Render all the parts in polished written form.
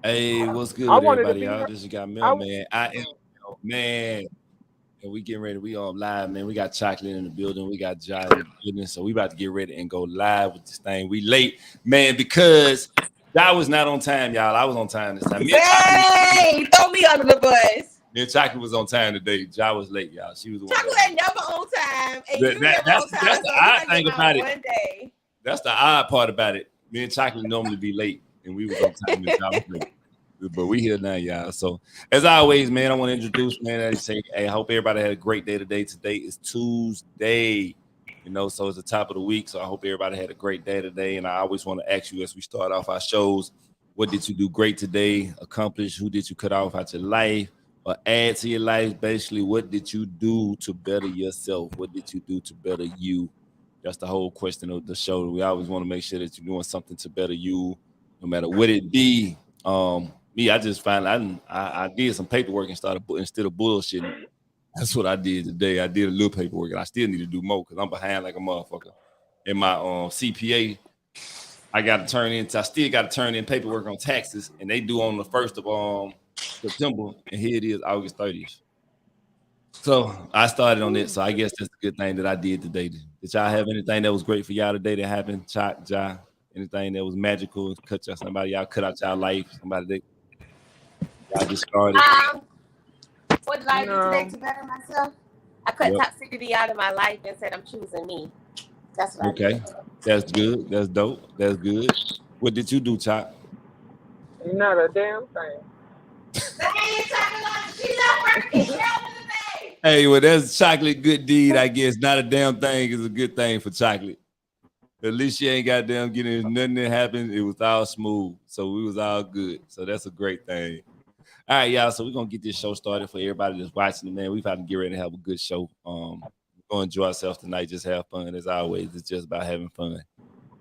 Hey, what's good I with wanted to everybody, be y'all? her. This is got Mel, I man. I am man, and we getting ready. We on live, man. We got chocolate in the building. We got Jai in the building. So we about to get ready and go live with this thing. We late, man, because Jai was not on time, y'all. I was on time this time. Dang, throw me under the bus. Me and Chocolate was on time today. Jai was late, y'all. She was the one Chocolate that. ain't never on time, and you never That's on time, that's the so you odd ain't thing getting about on it. one day. That's the odd part about it. Me and Chocolate normally be late, and we was on time, and Jai was late. But we here now, y'all. So as always, man, I want to introduce, man. I say, hey, I hope everybody had a great day today. Today is Tuesday, so it's the top of the week. So I hope everybody had a great day today. And I always want to ask you as we start off our shows, what did you do great today? Accomplish? Who did you cut off out your life or add to your life? Basically, what did you do to better yourself? What did you do to better you? That's the whole question of the show. We always want to make sure that you're doing something to better you, no matter what it be. Me, I just found I did some paperwork and started instead of bullshitting. That's what I did today. I did a little paperwork, and I still need to do more because I'm behind like a motherfucker. In my CPA, I still got to turn in paperwork on taxes, and they do on the 1st of September, and here it is August 30th. So I started on it. So I guess that's a good thing that I did today. Did y'all have anything that was great for y'all today that happened? Chop, Ja, anything that was magical? Cut y'all somebody y'all cut out y'all life? Somebody that y'all discarded? Um, what did I do today no. to better myself? I cut Yep. toxicity out of my life and said I'm choosing me. That's what I Okay. did. That's good. That's dope. That's good. What did you do, Chop? Not a damn thing. Hey, chocolate, she's not working. Get out of the day. Hey, well, that's chocolate good deed, I guess. Not a damn thing is a good thing for chocolate. At least she ain't goddamn getting nothing that happened. It was all smooth. So we was all good. So that's a great thing. All right, y'all. So we're gonna get this show started for everybody that's watching it, man. We've had to get ready to have a good show. We're gonna enjoy ourselves tonight, just have fun as always. It's just about having fun.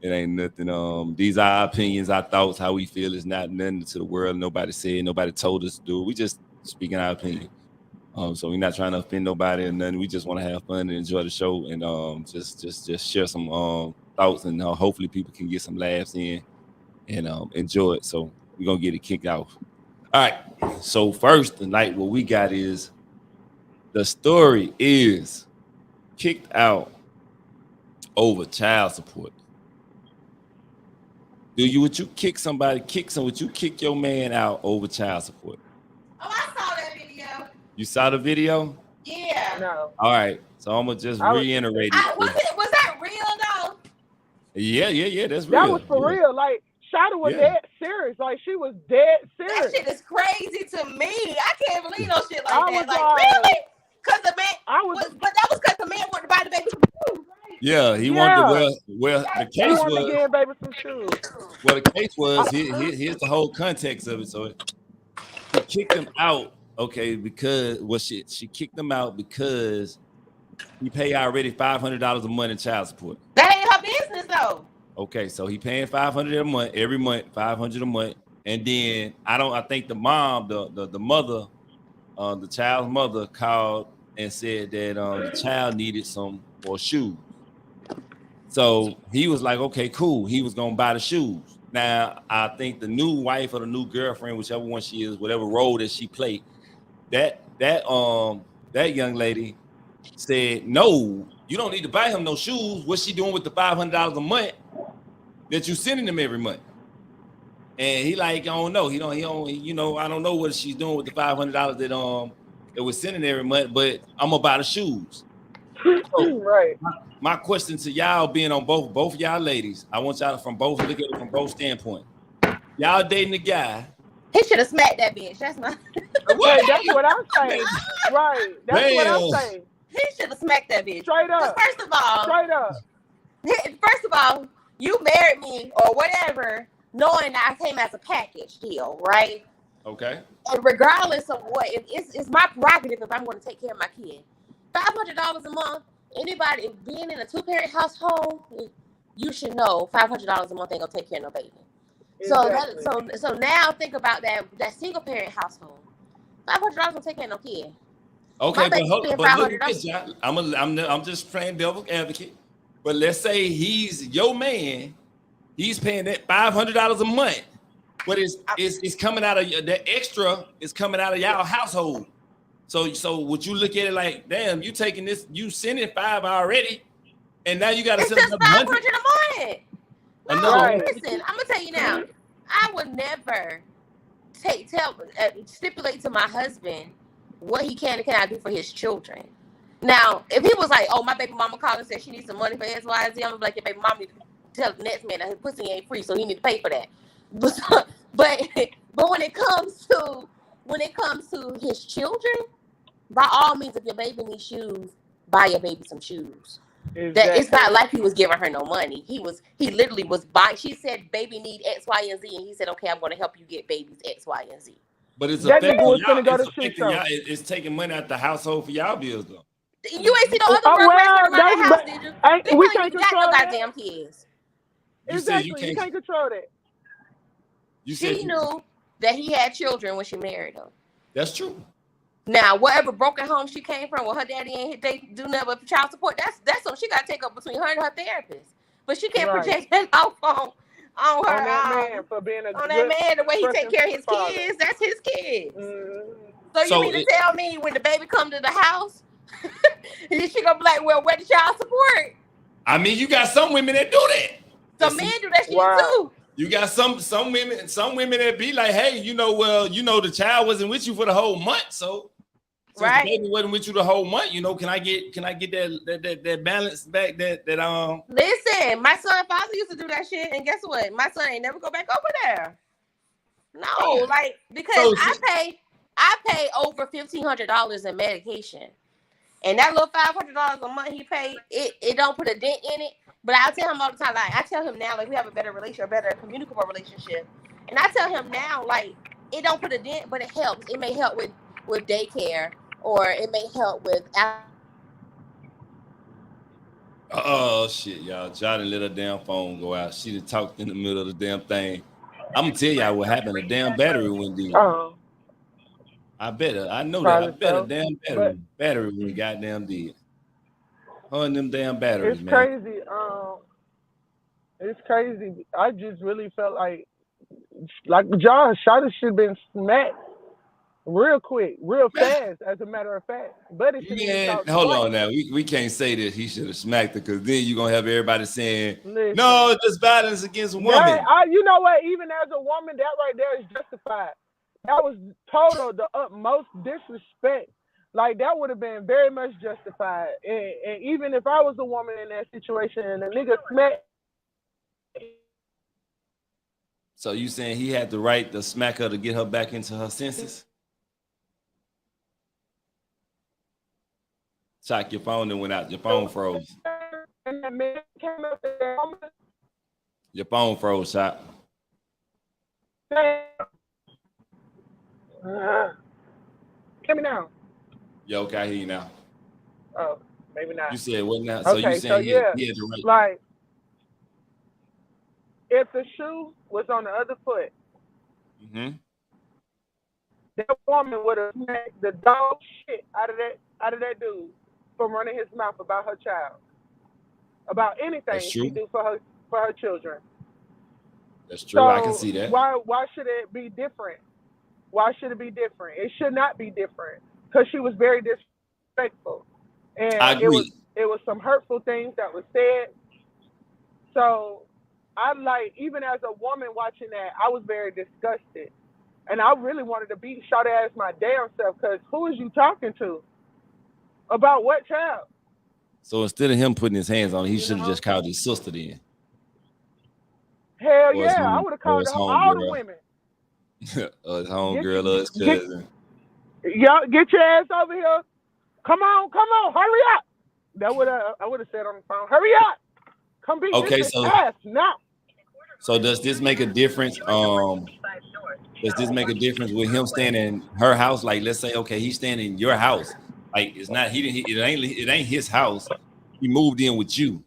It ain't nothing. These are our opinions, our thoughts, how we feel. It's not nothing to the world. Nobody said, nobody told us to do it. We just speaking our opinion. So we're not trying to offend nobody or nothing. We just want to have fun and enjoy the show and just share some thoughts and hopefully people can get some laughs in and enjoy it. So we're gonna get it kicked off. All right. So first tonight, what we got is the story is kicked out over child support. Would you kick somebody, would you kick your man out over child support? Oh, I saw that video. You saw the video? Yeah. No. All right. So I'm gonna just I was. reiterate it. Was that real though? Yeah, that's That real. was for Yeah, real. Like Shada was yeah. dead serious. Like she was dead That serious. shit is crazy to me. I can't believe no shit like I that. was Like like, really? Cause the man I was. but that was cause the man wanted to buy the baby. Yeah, he wanted to Yeah. the He case wanted to was give baby some shoes. I, here's the whole context of it. So she kicked him out, okay, because she kicked him out because he paid already $500 a month in child support. That ain't her business though. Okay, so he paying 500 a month every month, 500 a month, and then I think the mom, the mother, the child's mother called and said that the child needed some more shoes. So he was like, okay, cool. He was gonna buy the shoes. Now I think the new wife or the new girlfriend, whichever one she is, whatever role that she played, that young lady said, no, you don't need to buy him no shoes. What's she doing with the $500 a month that you sending him every month? And he like, I don't know. I don't know what she's doing with the $500 that was sending every month, but I'm gonna buy the shoes. So right. my question to y'all being on both y'all ladies, I want y'all to look at it from both standpoints. Y'all dating a guy. He should have smacked that bitch. That's my Hey, that's what I'm saying. Right. That's what I'm Damn. saying. he should have smacked that bitch. Straight up. First Straight of all, you married me or whatever, knowing that I came as a package deal, right? Okay. And regardless of what, it's my prerogative if I'm going to take care of my kid. $500 a month. Anybody being in a 2-parent household, you should know $500 a month ain't gonna take care of no baby. Exactly. So now think about that single parent household. $500 gonna take care of no kid. Okay, My baby spend but five look at hundred this, dollars. John. I'm just playing devil's advocate. But let's say he's your man. He's paying that $500 a month. but it's coming out of the extra is coming out of y'all household. So would you look at it like, damn, you taking this, you sending 5 already, and now you got to It's send just another 500 a month. No, Right. listen, I'm gonna tell you now. I would never stipulate to my husband what he can and cannot do for his children. Now, if he was like, "Oh, my baby mama called and said she needs some money for X, Y, and Z," I'm gonna be like, "Your baby mama need to tell the next man that his pussy ain't free, so he need to pay for that." But when it comes to his children, by all means, if your baby needs shoes, buy your baby some shoes. That it's not like he was giving her no money. He literally was buying. She said, "Baby need X, Y, and Z," and he said, "Okay, I'm going to help you get babies X, Y, and Z." But it's That affecting nigga was y'all. finna go It's to shit affecting show. y'all. It's taking money out the household for y'all bills though. You ain't see no other Oh, rugrats well, around that that's- house, did you? Ain't- They we probably can't even got no control that. goddamn kids. You said Exactly. You can't control that. You said She knew that he had children when she married him. that's true. Now, whatever broken home she came from, well, her daddy ain't they do never child support. That's something she got to take up between her and her therapist. But she can't Right. project that off on her On that man for being a on good that man the way he take trusting care of his father. kids. That's his kids. Mhm. So So you mean to tell me when the baby come to the house, she gonna be like, "Well, where the child support?" I mean, you got some women that do that. Some men do that shit Wow. too. You got some women that be like, hey, the child wasn't with you for the whole month, so since Right. the baby wasn't with you the whole month, can I get that balance back that Listen, my son father used to do that shit, and guess what? My son ain't never go back over there. No, like because I pay over $1,500 in medication, and that little $500 a month he paid, it don't put a dent in it. But I tell him all the time, like I tell him now, like we have a better relationship, a better communicable relationship, and I tell him now, like it don't put a dent, but it helps. It may help with daycare, or it may help with. Oh shit, y'all! Johnny let her damn phone go out. She done talked in the middle of the damn thing. I'm gonna tell y'all what happened. The damn battery went dead. I bet her. I know that. I bet a damn battery went goddamn dead. Her and them damn batteries, It's man. crazy. It's crazy. I just really felt like Josh Shotty should have been smacked real quick, real fast, as a matter of fact. But it should have been Hold on now. We can't say that he should have smacked her because then you're gonna have everybody saying, Listen, no, it's just violence against women. You know what? Even as a woman, that right there is justified. That was total the utmost disrespect. Like that would have been very much justified. And even if I was a woman in that situation and a nigga smacked. So you saying he had the right to smack her to get her back into her senses? Shock, your phone and went out. Your phone froze. And that man came up there. Your phone froze, Shock. Hear me now. Yo, okay, I hear you now. Oh, maybe not. You said what now? So Okay, you saying he had the right? Like, if the shoe was on the other foot, that woman would have smacked the dog shit out of that dude from running his mouth about her child, about anything she do for her children. That's true. So I can see that. Why should it be different? Why should it be different? It should not be different because she was very disrespectful, and I agree. It was some hurtful things that was said. So even as a woman watching that, I was very disgusted. And I really wanted to beat Shawty ass my damn self because who is you talking to? About what child? So instead of him putting his hands on it, he should have just called his sister then. Hell yeah, I would have called all the women. His homegirl or his cousin. Y'all get your ass over here. Come on, hurry up. I would have said on the phone, hurry up. Come beat this ass now. So does this make a difference? Does this make a difference with him staying in her house? Like, let's say, okay, he's staying in your house. Like, it's not it ain't his house. He moved in with you.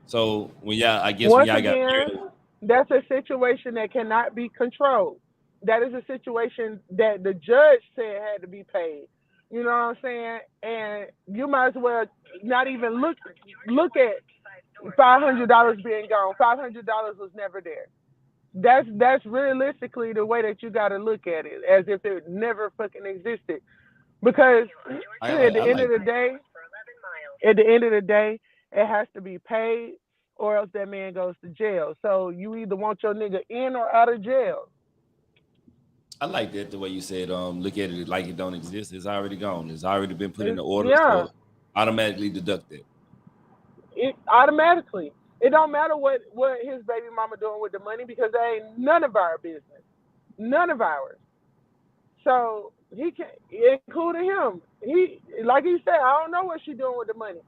So when y'all got married, that's a situation that cannot be controlled. That is a situation that the judge said had to be paid. You know what I'm saying? And you might as well not even look at $500 being gone. $500 was never there. That's realistically the way that you got to look at it, as if it never fucking existed. Because I at the end like of the day, at the end of the day, it has to be paid, or else that man goes to jail. So you either want your nigga in or out of jail. I like that the way you said, look at it like it don't exist. It's already gone. It's already been put in the order, Yeah, so automatically deduct it. it automatically. It don't matter what his baby mama doing with the money, because they ain't none of our business, none of ours. So he can, including him. He, like he said, I don't know what she doing with the money,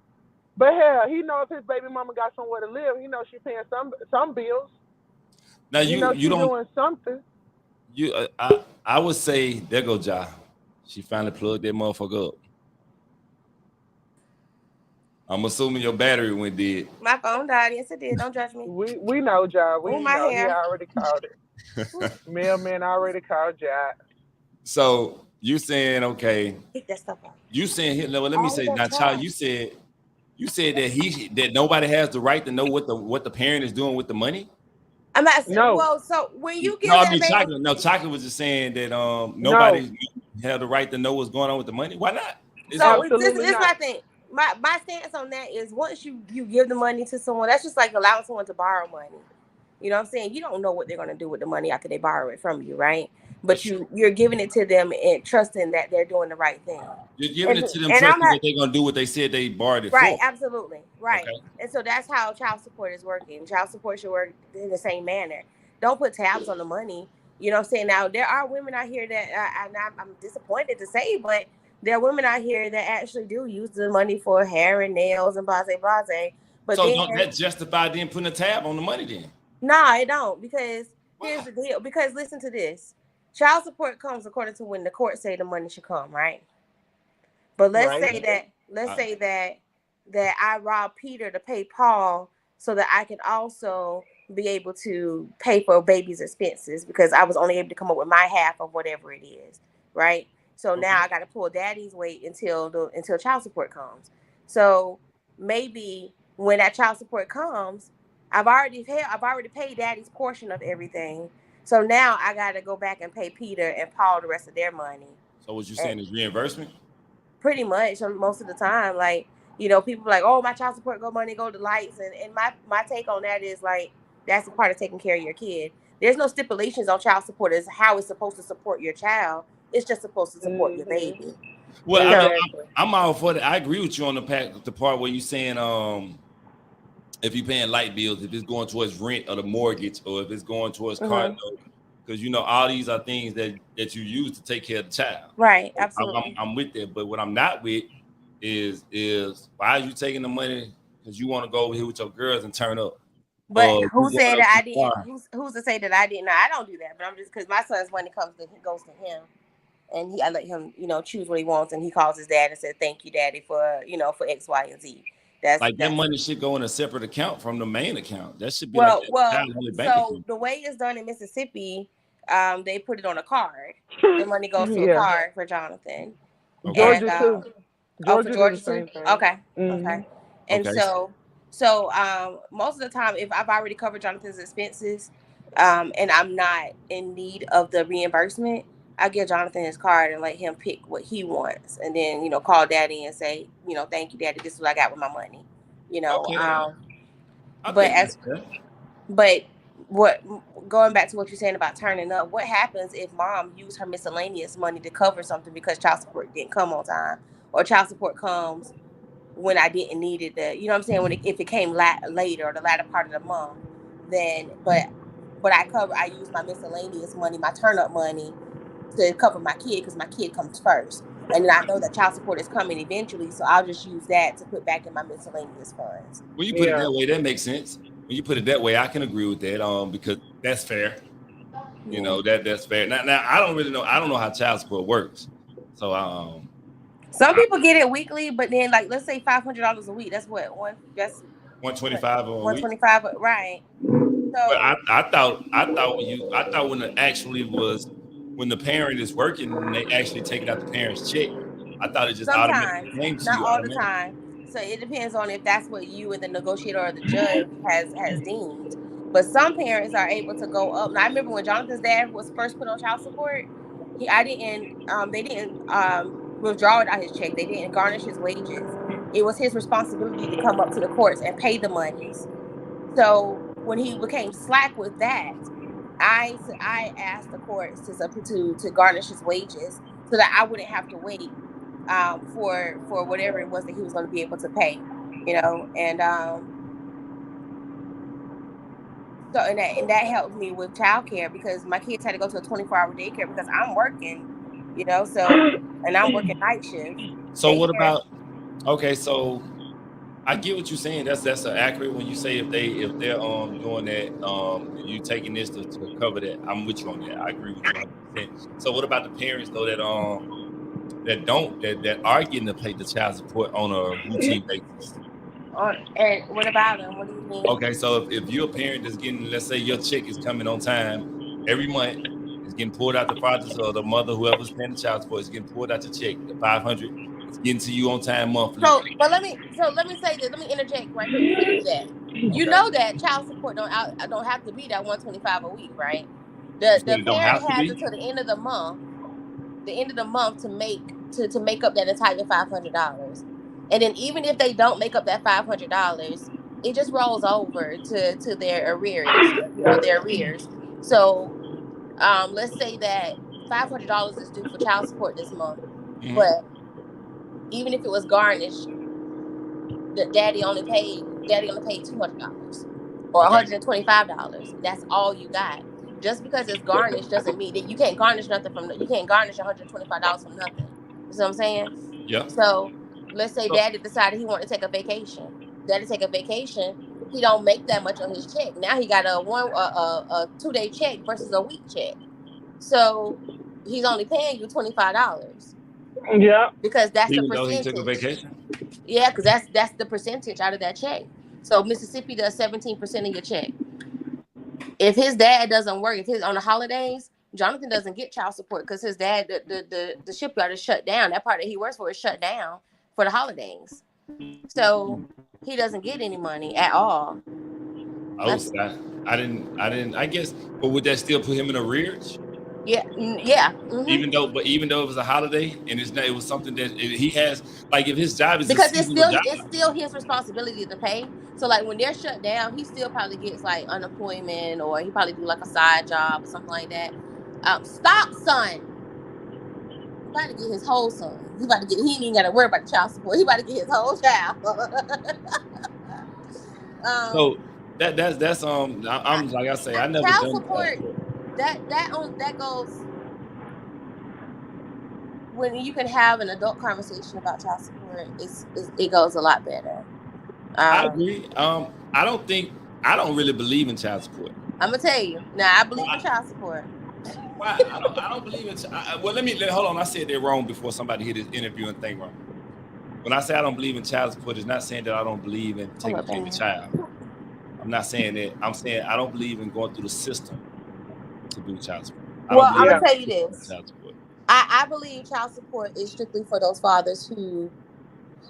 but hell, he know if his baby mama got somewhere to live. He know she paying some bills. Now He know you she don't doing something. you I would say there go Ja. She finally plugged that motherfucker up. I'm assuming your battery went dead. My phone died. Yes, it did. Don't judge me. We know, John. Oh, We my know. He hair. already called it. Mailman already called John. So you saying okay? Pick that stuff up. You saying no? Let me All say that now, child. time. You said that nobody has the right to know what the parent is doing with the money. I'm not saying, No. well, so when you give No, I that mean baby, chocolate. No, chocolate was just saying that No. nobody had the right to know what's going on with the money. Why not? It's so her- Absolutely this is my not. thing. My stance on that is once you give the money to someone, that's just like allowing someone to borrow money. You know what I'm saying? You don't know what they're gonna do with the money after they borrow it from you, right? But That's true. you're giving it to them and trusting that they're doing the right thing. You're giving it to them, And I'm trusting not that they're gonna do what they said they borrowed it right, for. absolutely. Right. Okay. And so that's how child support is working. Child support should work in the same manner. Don't put tabs on the money. You know what I'm saying? Now, there are women out here that, and I'm disappointed to say, but there are women out here that actually do use the money for hair and nails and blase, blase. But So then, don't that justify them putting a tab on the money then? nah, it don't. Because Why? here's the deal. Because listen to this. Child support comes according to when the court say the money should come, right? But let's Right. say that I robbed Peter to pay Paul so that I can also be able to pay for baby's expenses because I was only able to come up with my half of whatever it is, right? So now I got to pull daddy's weight until child support comes. So maybe when that child support comes, I've already paid daddy's portion of everything. So now I got to go back and pay Peter and Paul the rest of their money. So what you saying is reimbursement? Pretty much most of the time, like, you know, people like, oh, my child support money go to lights, and my take on that is like that's a part of taking care of your kid. There's no stipulations on child support as how it's supposed to support your child. It's just supposed to support your baby. Well, Exactly. I'm all for that. I agree with you on the part where you saying if you're paying light bills, if it's going towards rent or the mortgage, or if it's going towards car note, because you know all these are things that you use to take care of the child. Right, absolutely. I'm with that, but what I'm not with is why are you taking the money because you want to go over here with your girls and turn up? But You who going said up that I too far. didn't? Who's to say that I didn't? No, I don't do that. But I'm just because my son's money goes to him, and I let him, you know, choose what he wants, and he calls his dad and said, "Thank you, daddy, for for X, Y, and Z." Like that money should go in a separate account from the main account. That should be well. like bank So account. the way it's done in Mississippi, they put it on a card. The money goes to a card for Jonathan. Okay. Georgia And, too. for Georgia Georgia do the same too. thing. Okay. Mhm. Okay. And Okay. so most of the time, if I've already covered Jonathan's expenses, and I'm not in need of the reimbursement, I give Jonathan his card and let him pick what he wants, and then call daddy and say, thank you, daddy, this is what I got with my money. Okay. But what going back to what you're saying about turning up, what happens if mom used her miscellaneous money to cover something because child support didn't come on time, or child support comes when I didn't need it, you know what I'm saying? If it came later or the latter part of the month, then but I use my miscellaneous money, my turn up money, to cover my kid because my kid comes first, and then I know that child support is coming eventually, so I'll just use that to put back in my miscellaneous funds. When you put it that way, that makes sense. When you put it that way, I can agree with that. Because that's fair. You know that's fair. Now I don't really know. I don't know how child support works. So some people get it weekly, but then like let's say $500 a week. That's what that's $125 a week. $125, right? So but I thought when it actually was when the parent is working and they actually take it out the parent's check. I thought it just automatically came to you. Not all the time. So it depends on if that's what you and the negotiator or the judge has deemed. But some parents are able to go up. And I remember when Jonathan's dad was first put on child support, they didn't withdraw it out his check. They didn't garnish his wages. It was his responsibility to come up to the courts and pay the monies. So when he became slack with that, I asked the courts to garnish his wages so that I wouldn't have to wait for whatever it was that he was going to be able to pay, and so and that helped me with childcare because my kids had to go to a 24-hour daycare because I'm working, and I'm working night shift. So what about? Okay, so I get what you're saying. That's accurate when you say if they're doing that, you taking this to cover that. I'm with you on that. I agree with you 100%. So what about the parents though that are getting to pay the child support on a routine basis? And what about them? What do you mean? Okay, so if you're a parent that's getting, let's say your check is coming on time every month, it's getting pulled out the father's or the mother, whoever's paying the child support, is getting pulled out the check, the $500. It's getting to you on time monthly. So let me say this. Let me interject right here before you do that. You know that child support don't have to be that $125 a week, right? The parent has until the end of the month. To make up that entire $500, and then even if they don't make up that $500, it just rolls over to their arrears. So, let's say that $500 is due for child support this month, but even if it was garnished, the daddy only paid $200 or $125. That's all you got. Just because it's garnished doesn't mean that you can't garnish nothing you can't garnish $125 from nothing. You see what I'm saying? Yeah. So let's say daddy decided he wanted to take a vacation. He don't make that much on his check. Now he got a 2-day check versus a week check. So he's only paying you $25. Yeah. Because that's even the percentage. Though he took a vacation? Yeah, because that's the percentage out of that check. So Mississippi does 17% of your check. If his dad doesn't work, if he's on the holidays, Jonathan doesn't get child support because his dad, the shipyard is shut down. That part that he works for is shut down for the holidays. So he doesn't get any money at all. Oh, I guess, but would that still put him in arrears? Yeah. Mm-hmm. Even though it was a holiday and it was something that he has, like if his job is because it's still his responsibility to pay. So like when they're shut down, he still probably gets like unemployment or he probably do like a side job or something like that. Stop, son. He about to get his whole son. He ain't even got to worry about the child support. He about to get his whole child. So that's I'm like I say, I never child done support. That goes when you can have an adult conversation about child support. It goes a lot better. I agree. I don't really believe in child support. I'm gonna tell you now. I believe in child support. Why? I don't believe in. Well, hold on. I said that wrong before somebody hit this interview and thing wrong. When I say I don't believe in child support, it's not saying that I don't believe in taking care of the child. I'm not saying that. I'm saying I don't believe in going through the system to do child support. I'm gonna tell you this. I believe child support is strictly for those fathers who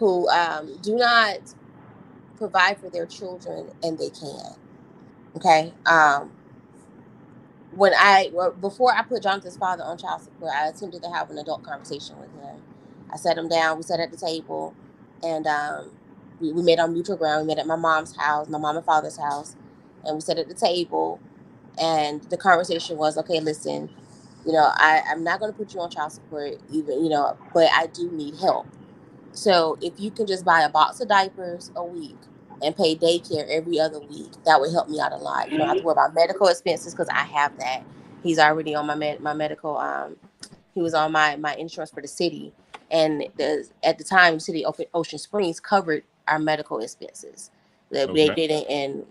do not provide for their children and they can. Okay. Before I put Jonathan's father on child support, I attempted to have an adult conversation with him. I sat him down. We sat at the table, and we met on mutual ground. We met at my mom's house, my mom and father's house, and we sat at the table. And the conversation was, okay, listen, I'm not going to put you on child support, even, but I do need help. So if you can just buy a box of diapers a week and pay daycare every other week, that would help me out a lot. You don't have to worry about medical expenses because I have that. He's already on my medical. He was on my insurance for the city, and at the time, the city of Ocean Springs covered our medical expenses. They didn't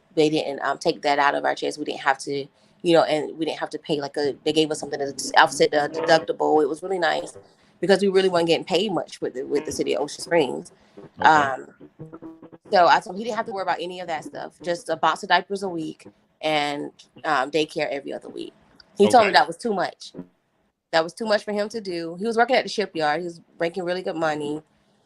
take that out of our chest. We didn't have to, and we didn't have to pay they gave us something to offset the deductible. It was really nice because we really weren't getting paid much with the city of Ocean Springs. Okay. So I told him he didn't have to worry about any of that stuff. Just a box of diapers a week and daycare every other week. He told me that was too much. That was too much for him to do. He was working at the shipyard. He was making really good money.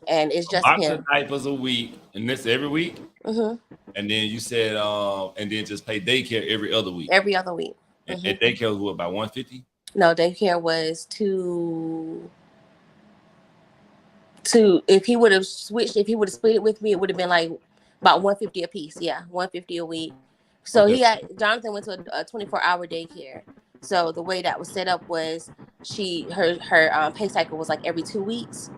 and it's A just box of him. diapers a week, and this every week. Hmm. And then you said, and then just pay daycare every other week. Every other week. And Hmm. daycare was what, about 150? No, daycare was if he would have switched, if he would have split it with me, it would have been like about 150 a piece. Yeah, 150 a week. So Okay. Jonathan went to a 24-hour daycare. So the way that was set up was her pay cycle was like every 2 weeks.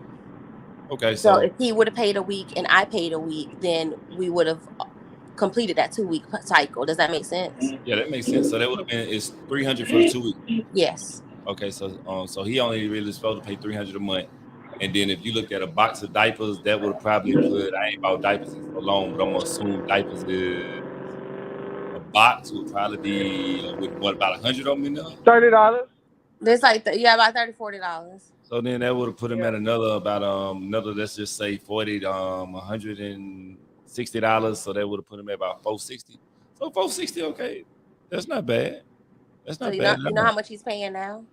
Okay, So so if he would have paid a week and I paid a week, then we would have completed that 2 week cycle. Does that make sense? yeah, that makes sense. So that would have been it's 300 for the 2 weeks. Yes. Okay, so he only really supposed to pay 300 a month. And then if you looked at a box of diapers, that would have probably put, I ain't bought diapers in so long, but I'm gonna assume diapers is a box would probably be with what, about 100 of them in there? $30. There's like about $30-$40. So then that would have put him Yeah. at another let's just say $160. So that would have put him at about 460. So 460, okay. That's not bad. That's So not you bad. know how much he's paying now?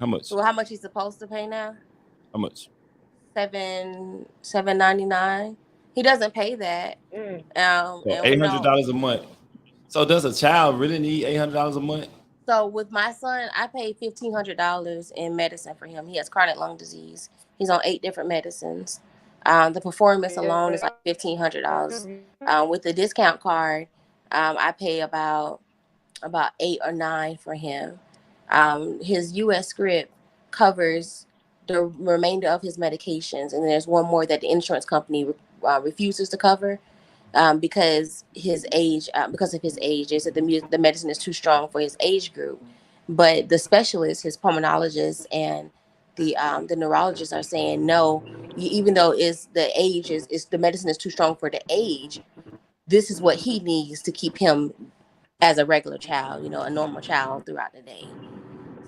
How much? So how much he's supposed to pay now? How much? $799. He doesn't pay that. Mm. So And we know. $800 a month. So does a child really need $800 a month? So with my son, I paid $1,500 in medicine for him. He has chronic lung disease. He's on 8 different medicines. The performance alone is like $1,500. With the discount card, I pay about 8 or 9 for him. His U.S. script covers the remainder of his medications, and there's one more that the insurance company refuses to cover. Because his age, because of his age, they said the medicine is too strong for his age group. But the specialists, his pulmonologists, and the neurologists are saying no. Even though the medicine is too strong for the age, this is what he needs to keep him as a regular child, a normal child throughout the day.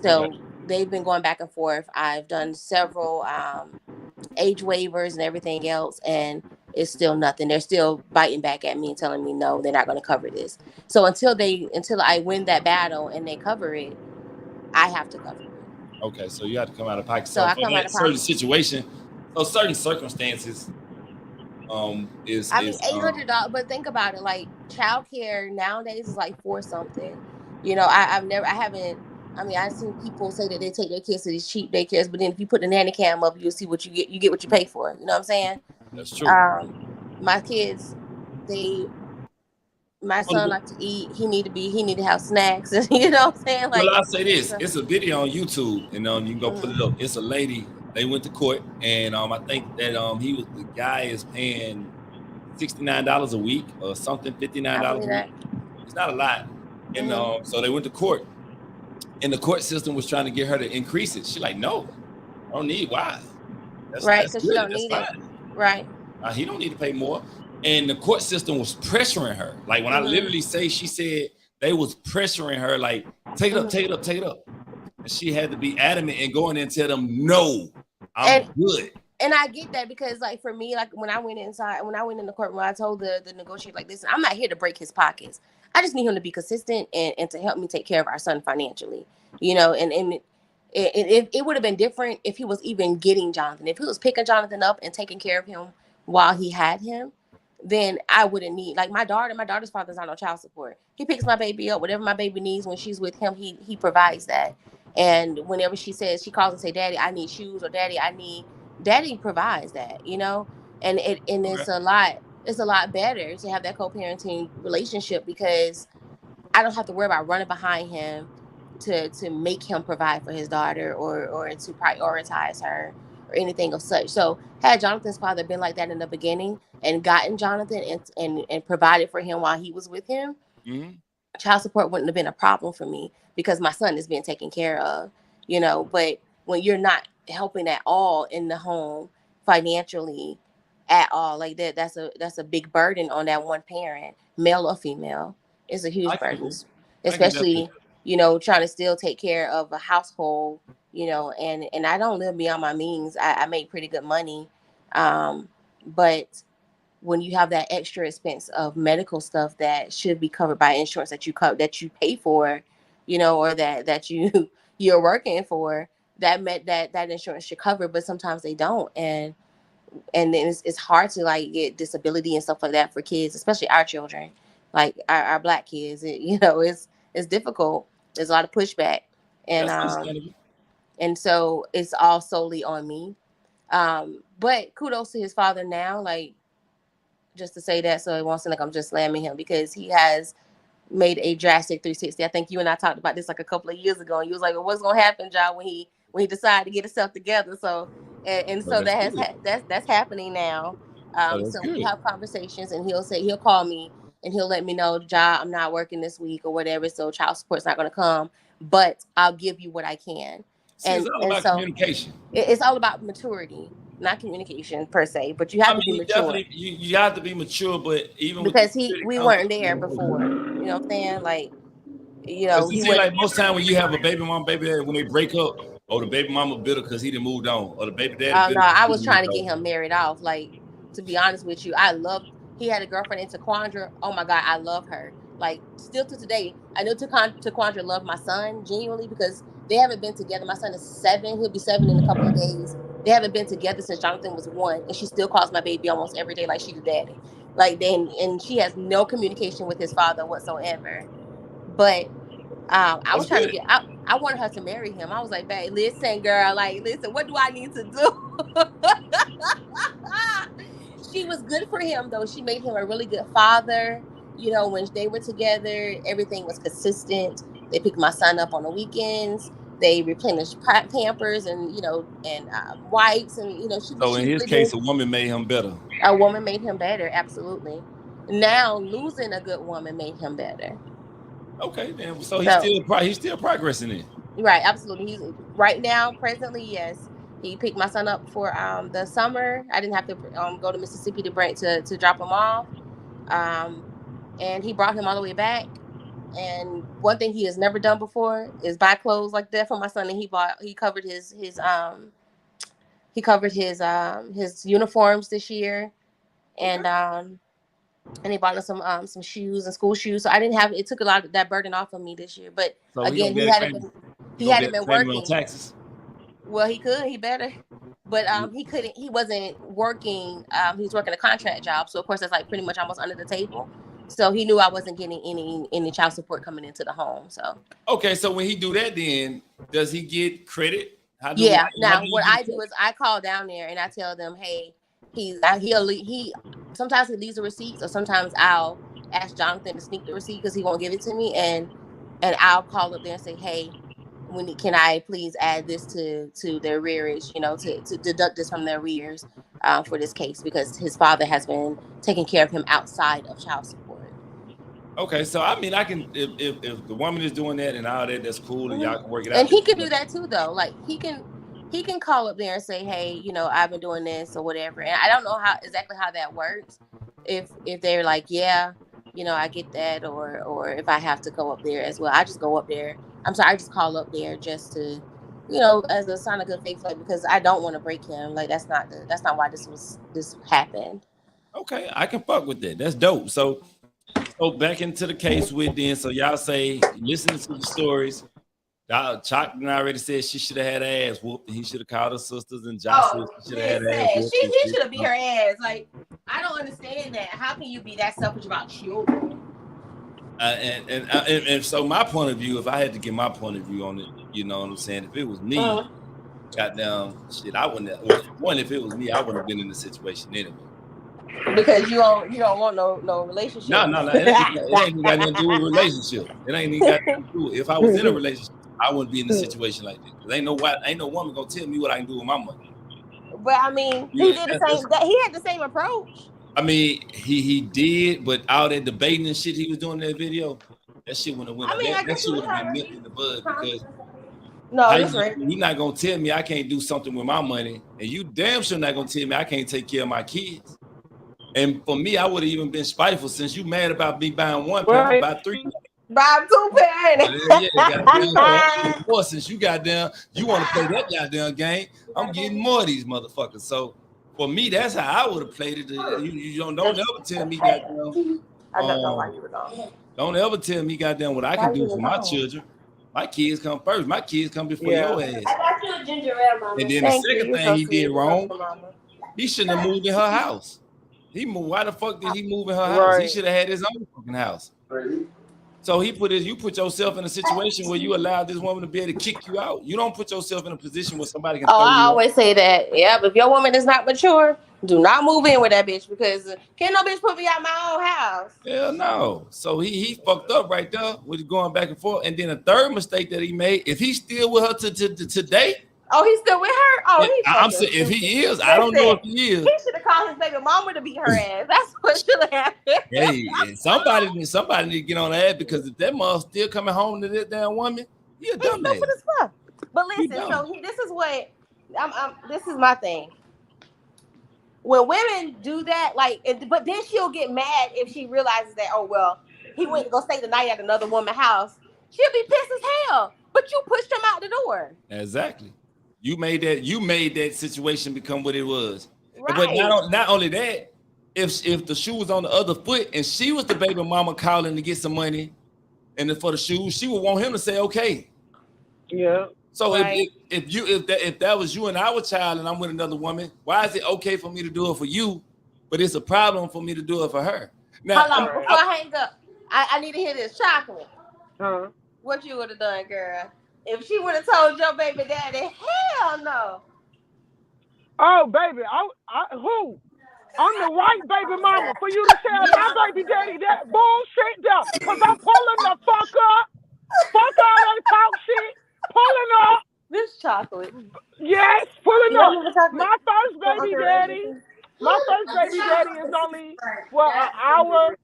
So they've been going back and forth. I've done several age waivers and everything else, and it's still nothing. They're still biting back at me and telling me no, they're not going to cover this. So until I win that battle and they cover it, I have to cover it. Okay, so you have to come out of pocket. So I for come that out of certain pocket. situation, so certain circumstances, is $800. But think about it, like childcare nowadays is like $4 something. I've seen people say that they take their kids to these cheap daycares, but then if you put the nanny cam up, you'll see what you get. You get what you pay for. You know what I'm saying? That's true. My kids, my son likes to eat. He need to have snacks. You know what I'm saying? Like, well, I'll say this: it's a video on YouTube, and you can go put it up. It's a lady. They went to court, and I think that the guy is paying $69 a week or something, $59 a week. It's not a lot, and so they went to court. And the court system was trying to get her to increase it. She's like, no, I don't need. Why? Right, because she don't need it. Right. He don't need to pay more. And the court system was pressuring her. Like when I literally say, she said they was pressuring her, like, take it up, take it up, take it up. And she had to be adamant and go in there and tell them, no, I'm good. And I get that because, like, for me, like when I went in the courtroom, I told the negotiator, like, listen, I'm not here to break his pockets. I just need him to be consistent and to help me take care of our son financially, and it would have been different if he was even getting Jonathan. If he was picking Jonathan up and taking care of him while he had him, then I wouldn't need, like, my daughter's father's not on child support. He picks my baby up, whatever my baby needs when she's with him, he provides that. And whenever she calls and say, Daddy, I need shoes, or Daddy provides that, and it's a lot better to have that co-parenting relationship because I don't have to worry about running behind him to make him provide for his daughter or to prioritize her or anything of such. So had Jonathan's father been like that in the beginning and gotten Jonathan and provided for him while he was with him, child support wouldn't have been a problem for me because my son is being taken care of, but when you're not helping at all in the home financially at all, like that's a big burden on that one parent, male or female. It's a huge burden, especially trying to still take care of a household, and I don't live beyond my means. I make pretty good money, but when you have that extra expense of medical stuff that should be covered by insurance that you pay for, or that you're working for, that insurance should cover, but sometimes they don't. And and then it's hard to like get disability and stuff like that for kids, especially our children, like our black kids. It's difficult. There's a lot of pushback, and That's understandable. and so it's all solely on me. But kudos to his father now, like, just to say that, so it won't seem like I'm just slamming him, because he has made a drastic 360. I think you and I talked about this like a couple of years ago, and you was like, well, what's gonna happen, John, when he decided to get himself together? So so that's happening now. So good. we have conversations, and he'll call me and he'll let me know, John, I'm not working this week or whatever, so child support's not gonna come, but I'll give you what I can. See, it's all about communication. It's all about maturity, not communication per se, but you have to be mature. You have to be mature, but even because we weren't there before. You know what I'm saying? Like, like most time when you have a baby mom, baby dad, when they break up, the baby mama bitter because he done moved on, or the baby dad. No, I was trying to get him married off. Like, to be honest with you, he had a girlfriend in Taquandra. Oh my God, I love her. Like, still to today, I know Taquandra loved my son genuinely, because they haven't been together. My son is 7. He'll be 7 in a couple of days. They haven't been together since Jonathan was 1, and she still calls my baby almost every day like she's the daddy. Like, and she has no communication with his father whatsoever. But I was trying to get. I wanted her to marry him. I was like, babe, listen, girl. Like, listen, what do I need to do? She was good for him, though. She made him a really good father. When they were together, everything was consistent. They picked my son up on the weekends. They replenished Pampers and wipes, and So in his case, a woman made him better. A woman made him better, absolutely. Now losing a good woman made him better. Okay, then. So he's still progressing in. Right, absolutely. He's right now, presently, yes. He picked my son up for the summer. I didn't have to go to Mississippi to drop him off, and he brought him all the way back. And one thing he has never done before is buy clothes like that for my son. And he covered his uniforms this year, and he bought us some shoes and school shoes. So it took a lot of that burden off of me this year. But so again, he hadn't been working. Taxes. Well, he better, but he couldn't. He wasn't working. He was working a contract job, so of course that's like pretty much almost under the table. So he knew I wasn't getting any child support coming into the home. So okay, so when he do that, then does he get credit? Now what I do is I call down there and I tell them, hey, sometimes he leaves the receipts, or sometimes I'll ask Jonathan to sneak the receipt because he won't give it to me, and I'll call up there and say, hey, can I please add this to their arrears, to deduct this from their arrears for this case, because his father has been taking care of him outside of child support. Okay, so I mean, I can if the woman is doing that and all that, that's cool, and y'all can work it out. And he can do that too, though. Like he can call up there and say, hey, I've been doing this or whatever. And I don't know exactly how that works. If they're like, yeah, I get that, or if I have to go up there as well, I just go up there. I just call up there just to, as a sign of good faith, like, because I don't want to break him. Like that's not why this happened. Okay, I can fuck with that. That's dope. So back into the case with then. So y'all say, listening to the stories, Chocolate already said she should have had her ass whooped, and he should have called her sisters, and Josh should have had her ass whooped. He should have beat her ass. Like, I don't understand that. How can you be that selfish about children? And so my point of view, if I had to give my point of view on it, you know what I'm saying? If it was me, goddamn shit, I wouldn't have. One, if it was me, I wouldn't have been in the situation anyway. Because you don't want no relationship. No. It ain't got nothing to do with relationship. It ain't even got nothing to do with. If I was in a relationship, I wouldn't be in a situation like this. Ain't no woman gonna tell me what I can do with my money. But I mean, he did the same. He had the same approach. I mean, he did, but all that debating and shit he was doing in that video, that shit wouldn't have went. That shit would have been nipped in the bud, because that's right. You're not gonna tell me I can't do something with my money, and you damn sure not gonna tell me I can't take care of my kids. And for me, I would have even been spiteful, since you mad about me buying one parent, buy 3. Buy 2 parents. Of course, since you want to play that goddamn game, I'm getting more of these motherfuckers. So for me, that's how I would have played it. You don't ever tell me goddamn. I don't know why you were gone. Don't ever tell me goddamn what I can do for my children. My kids come first. My kids come before your ass. I got you a ginger ale, mama. And then the second thing he did wrong. He shouldn't have moved in her house. He moved. Why the fuck did he move in her house? He Right. should have had his own fucking house. So you put yourself in a situation where you allow this woman to be able to kick you out. You don't put yourself in a position where somebody can Oh, throw I you out. always say that. Yeah, if your woman is not mature, do not move in with that bitch because can't no bitch put me out my own house. Hell no. So he fucked up right there with going back and forth. And then a third mistake that he made, if he's still with her to today, Oh, he's still with her? Oh, he's I'm fucking saying if stupid. he is, I don't know if he is. He should have called his baby mama to beat her ass. That's what should have happened. Hey, somebody need to get on that because if that mother still coming home to this damn woman, he a He's stupid dumbass. as fuck. But You listen, dumb. so this is what this is my thing. When women do that, like, but then she'll get mad if she realizes that, oh well, he went to go stay the night at another woman's house. She'll be pissed as hell. But you pushed him out the door. Exactly. You made that situation become what it was. Right. But not only that, if the shoe was on the other foot and she was the baby mama calling to get some money and for the shoes, she would want him to say okay. Yeah. So Right. if that was you and our child and I'm with another woman, why is it okay for me to do it for you, but it's a problem for me to do it for her? Now, Hold on, before I hang up, I need to hear this. Chocolate. Huh? What you would have done, girl? If she would have told your baby daddy, hell no. Oh, baby, who? I'm the right baby mama for you to tell my baby daddy that bullshit there. Because I'm pulling the fuck up. Fuck all that talk shit. Pulling up. This chocolate. Yes, pulling You up. want me to talk My first baby daddy. My first baby daddy is only, an hour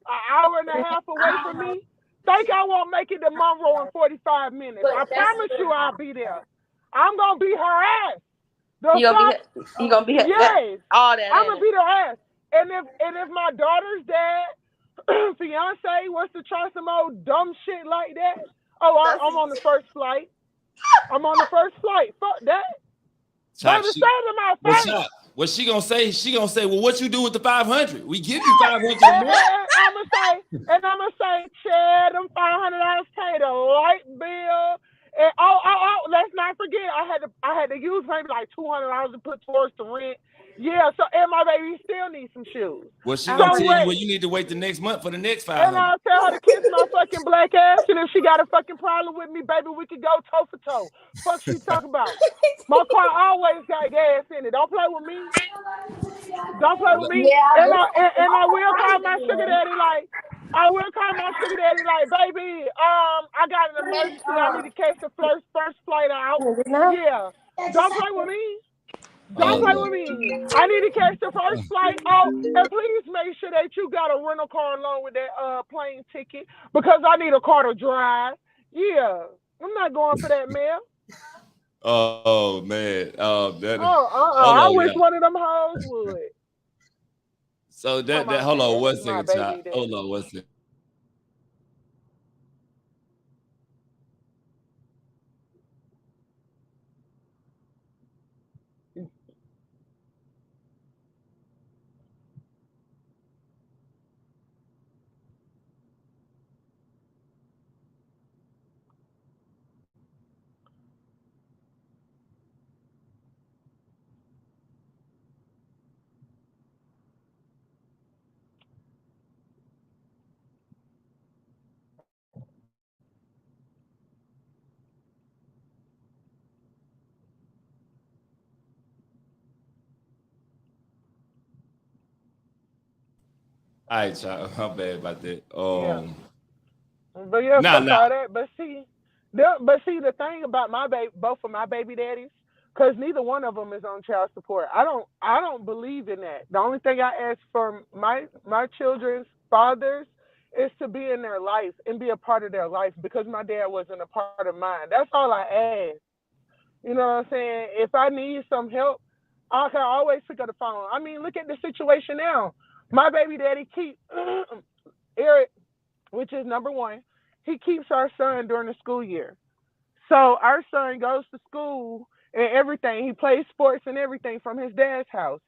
and a half away from me. Think I won't make it to Monroe in 45 minutes. I promise you I'll be there. I'm going to beat her ass. You gonna be Yes. all that. I'm gonna beat her ass. And if my daughter's dad, fiance wants to try some old dumb shit like that, I'm on the first flight. I'm on the first flight. Fuck that. Baby, say to my face. What she gonna say? She gonna say, "Well, what you do with the 500? We give you 500 And more." I'm gonna say, Chad, them $500 pay the light bill. And let's not forget, I had to use maybe like $200 to put towards the rent. Yeah, so and my baby still needs some shoes. Well, she gonna tell you, well, you need to wait the next month for the next 500. And I'll tell her to kiss my fucking black ass, and if she got a fucking problem with me, baby, we could go toe for toe. Fuck she talking about? My car always got gas in it. Don't play with me. Don't play with me. Yeah. And I will call my sugar daddy like. I will call my sugar daddy like, baby, I got an emergency. I need to catch the first flight out. Yeah. Don't play with me. Don't play with me. I need to catch the first flight out. And please make sure that you got a rental car along with that plane ticket because I need a car to drive. Yeah. I'm not going for that, man. Oh man. I wish one of them hoes would. So that hold on one second, child. Hold on one second. All right, child. I'm bad about that. But yeah, fuck all that. But see, the thing about both of my baby daddies, because neither one of them is on child support. I don't believe in that. The only thing I ask for my children's fathers is to be in their life and be a part of their life because my dad wasn't a part of mine. That's all I ask. You know what I'm saying? If I need some help, I can always pick up the phone. I mean, look at the situation now. My baby daddy keeps Eric, which is number one, he keeps our son during the school year. So our son goes to school and everything. He plays sports and everything from his dad's house.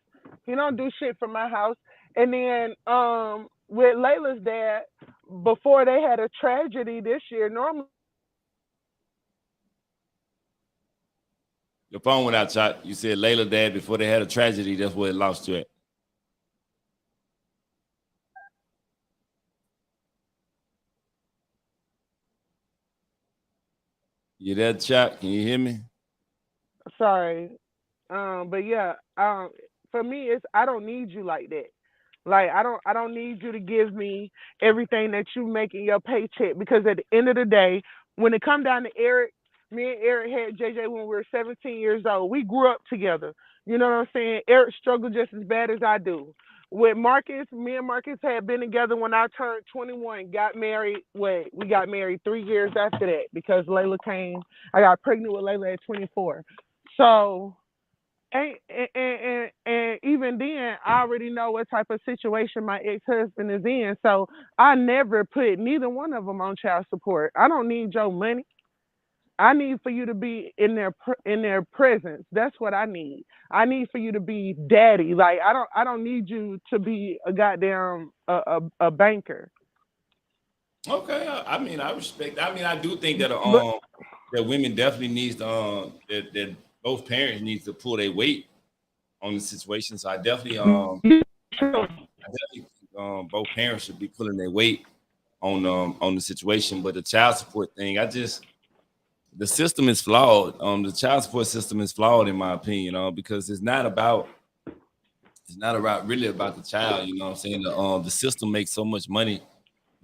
He don't do shit from my house. And then with Layla's dad, before they had a tragedy this year, normally Your phone went out, Chuck. You said Layla dad before they had a tragedy. That's where it lost you at. You there, Chuck? Can you hear me? Sorry. But yeah, for me, it's I don't need you like that. Like I don't need you to give me everything that you make in your paycheck because at the end of the day, when it come down to Eric, me and Eric had JJ when we were 17 years old. We grew up together. You know what I'm saying? Eric struggled just as bad as I do. With Marcus, me and Marcus had been together when I turned 21. Got married. Wait, we got married 3 years after that because Layla came. I got pregnant with Layla at 24. So and even then, I already know what type of situation my ex husband is in. So I never put neither one of them on child support. I don't need your money. I need for you to be in their presence. That's what I need. I need for you to be daddy. Like I don't need you to be a goddamn a banker. Okay, I mean, I respect. I mean, I do think that But that women definitely needs to that both parents needs to pull their weight on the situation. So I definitely think, both parents should be pulling their weight on the situation. But the child support thing, the system is flawed. The child support system is flawed in my opinion, because it's not about really about the child. You know what I'm saying? The system makes so much money.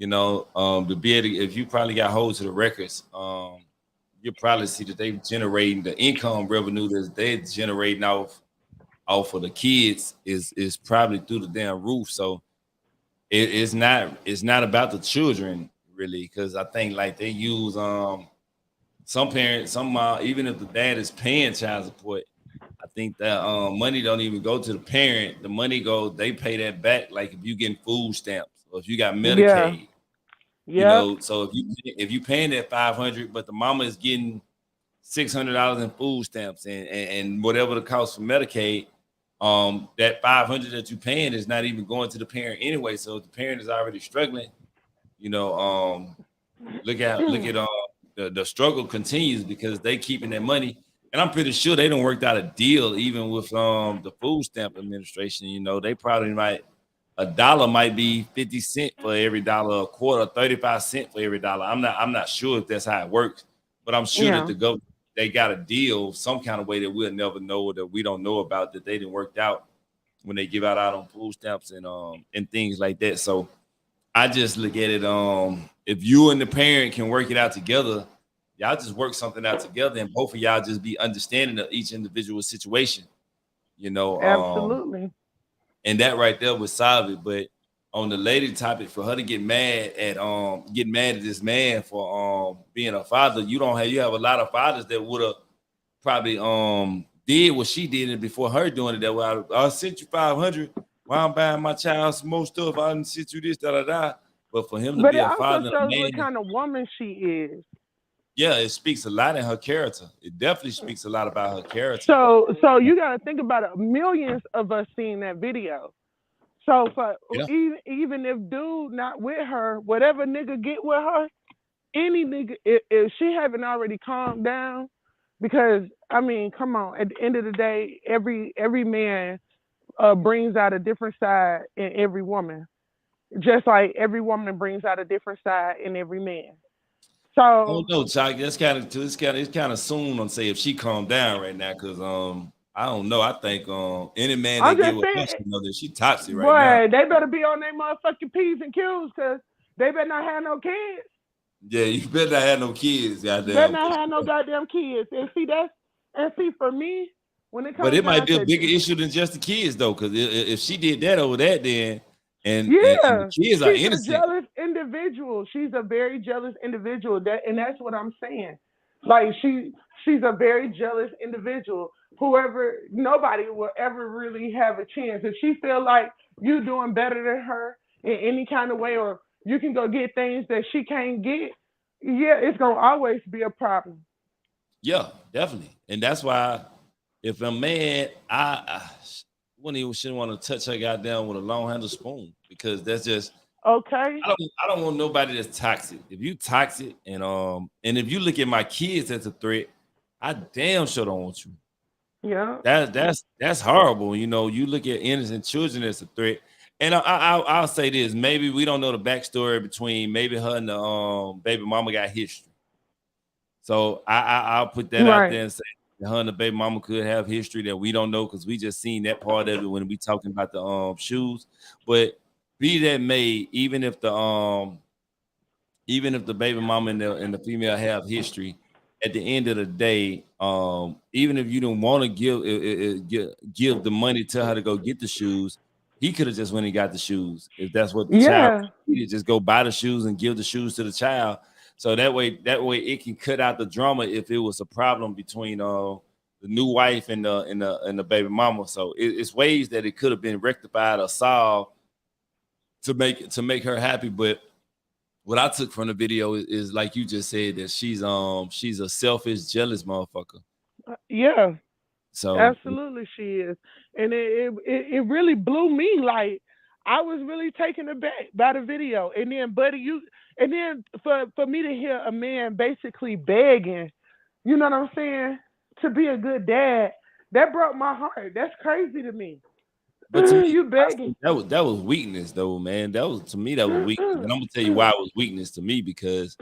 To be able to, if you probably got hold to the records, you'll probably see that they generating the income revenue that they're generating off of the kids is probably through the damn roof. So it's not about the children really, because I think like they use some parents, even if the dad is paying child support, I think that money don't even go to the parent. The money they pay that back. Like if you getting food stamps or if you got yeah, Medicaid, yep, so if you paying that 500, but the mama is getting $600 in food stamps and whatever the cost for Medicaid, that 500 that you paying is not even going to the parent anyway. So if the parent is already struggling, you know, look at the struggle continues because they keeping their money. And I'm pretty sure they don't worked out a deal even with the food stamp administration. They probably might a dollar might be 50 cents for every dollar, a quarter, 35 cents for every dollar. I'm not sure if that's how it works, but I'm sure that yeah, the government they got a deal some kind of way that we'll never know that we don't know about that they didn't work out when they give out on food stamps and things like that. So I just look at it. If you and the parent can work it out together, y'all just work something out together, and both of y'all just be understanding of each individual situation. You know, absolutely. and that right there would solve it. But on the lady topic, for her to get mad at this man for being a father, you have a lot of fathers that would have probably did what she did before her doing it. That way, I sent you 500. Why I'm buying my child some more stuff? I didn't sent you this, da da da. But for him to But be it a also father and a shows what man, kind of woman she is. yeah, it speaks a lot in her character. It definitely speaks a lot about her character. So you got to think about it. Millions of us seen that video. So for Yeah. even if dude not with her, whatever nigga get with her, any nigga if she haven't already calmed down, because I mean, come on. At the end of the day, every man brings out a different side in every woman, just like every woman brings out a different side in every man. Oh So no, Chuck. That's it's kind of soon on say if she calmed down right now, because I don't know. I think any man I'm that get just with her saying, should know that she toxic right now. boy, they better be on their motherfucking P's and Q's because they better not have no kids. Yeah, you better not have no kids, Better goddamn. not have no goddamn kids. And see for me, when it But comes it might down be a to bigger issue than just the kids though, because if she did that over that, then and the yeah, kids are she's a innocent. jealous individual. She's a very jealous individual. And that's what I'm saying. Like she's a very jealous individual. Whoever nobody will ever really have a chance. If she feel like you doing better than her in any kind of way, or you can go get things that she can't get, yeah, it's gonna always be a problem. Yeah, definitely, and that's why if a man, I wouldn't even shouldn't want to touch her goddamn with a long handle spoon because that's just Okay. I don't want nobody that's toxic. If you toxic and if you look at my kids as a threat, I damn sure don't want you. Yeah. That's horrible. You know, you look at innocent children as a threat. And I'll say this: maybe we don't know the backstory between maybe her and the baby mama got history. So I'll put that out there Right. and say her and the baby mama could have history that we don't know because we just seen that part of it when we talking about the shoes. But be that may, even if the baby mama and the female have history, at the end of the day, even if you don't want to give the money to her to go get the shoes, he could have just went and got the shoes if that's what the child Yeah. needed. Just go buy the shoes and give the shoes to the child. So that way it can cut out the drama if it was a problem between the new wife and the baby mama. So it's ways that it could have been rectified or solved to make her happy. But what I took from the video is like you just said, that she's a selfish, jealous motherfucker. Yeah. So Absolutely, she is, and it really blew me. Like I was really taken aback by the video, and then, buddy, and then for me to hear a man basically begging, you know what I'm saying, to be a good dad, that broke my heart. That's crazy to me. but to me, You begging. that was weakness, though, man. That was, to me, that was weakness, and I'm gonna tell you why it was weakness to me, because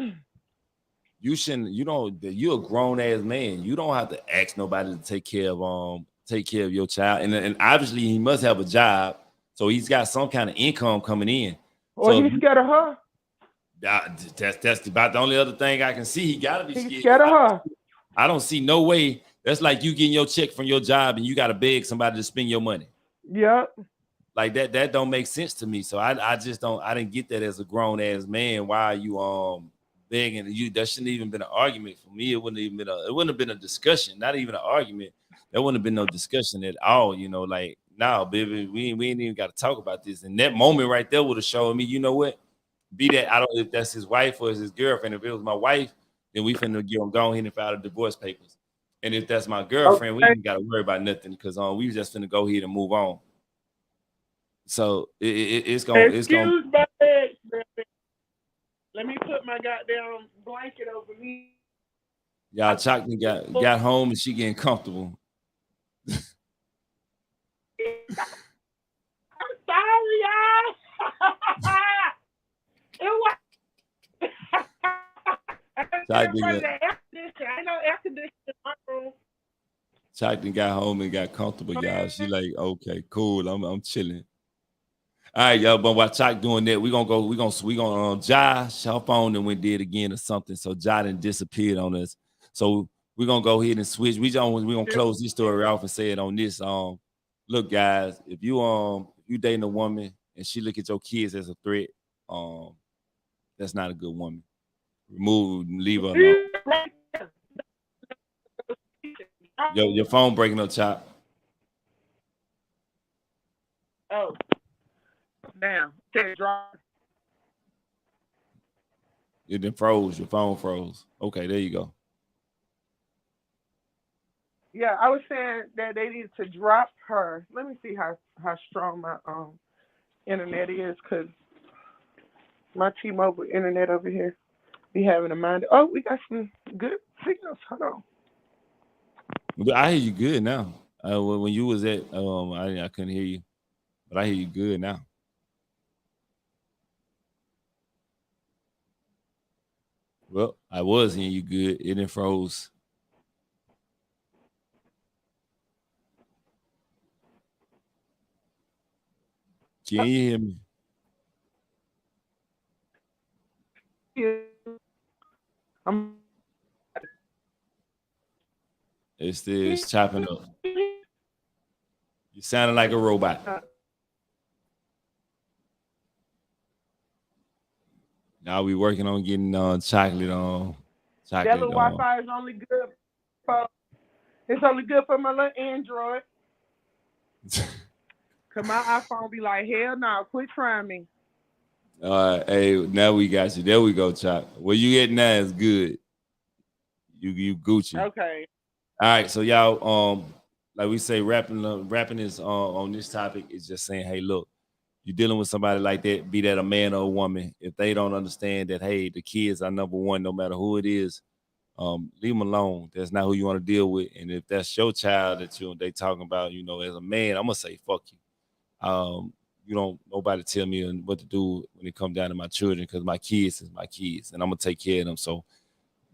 you're a grown ass man. You don't have to ask nobody to take care of your child, and obviously he must have a job, so he's got some kind of income coming in. Or So he's scared of her. that's about the only other thing I can see. He gotta be He's scared. scared of her. I don't see no way. That's like you getting your check from your job and you gotta beg somebody to spend your money. Yep. Like that don't make sense to me. So I just don't, I didn't get that as a grown ass man. Why are you begging? That shouldn't even been an argument for me. It wouldn't have been a discussion, not even an argument. There wouldn't have been no discussion at all. You know, like, nah, baby, we ain't even got to talk about this. And that moment right there would have shown me, you know what? Be that, I don't know if that's his wife or his girlfriend. If it was my wife, then we finna go ahead and file the divorce papers. And if that's my girlfriend, we Okay. ain't got to worry about nothing, because we just finna go ahead and move on. So it's gonna Excuse my legs, baby. Let me put my goddamn blanket over me. y'all Chocolate got home and she getting comfortable. I'm sorry, y'all. It was. Chocolate I know air conditioning in my room. got home and got comfortable, y'all. She like, okay, cool. I'm chilling. All right, y'all. But while Choc doing that, we gonna Josh her phone and went did again or something. So Jai done disappeared on us. So we're gonna go ahead and switch. We're gonna close this story off and say it on this. Look, guys, if you dating a woman and she look at your kids as a threat, that's not a good woman. Leave her alone. Your phone breaking up, Chop. Oh, damn. It then froze. Your phone froze. Okay, there you go. Yeah, I was saying that they need to drop her. Let me see how strong my internet is, because my T-Mobile internet over here be having a mind. Oh, we got some good signals. Hold on. I hear you good now. When you was at I couldn't hear you, but I hear you good now. Well, I was hearing you good. It then froze. Can you hear me? It's chopping up. You sounded like a robot. Now we working on getting chocolate on. That little Wi-Fi is only good for. It's only good for my little Android. Cause my iPhone be like, hell no, quit trying me. Hey, now we got you. There we go, Chop. Where you at now is good. You Gucci. Okay. All right, so y'all, like we say, wrapping this on this topic is just saying, hey, look, you're dealing with somebody like that, be that a man or a woman. If they don't understand that, hey, the kids are number one, no matter who it is, leave them alone. That's not who you want to deal with. And if that's your child that they talking about, as a man, I'm gonna say fuck you. You don't nobody tell me what to do when it comes down to my children, because my kids is my kids, and I'm gonna take care of them. So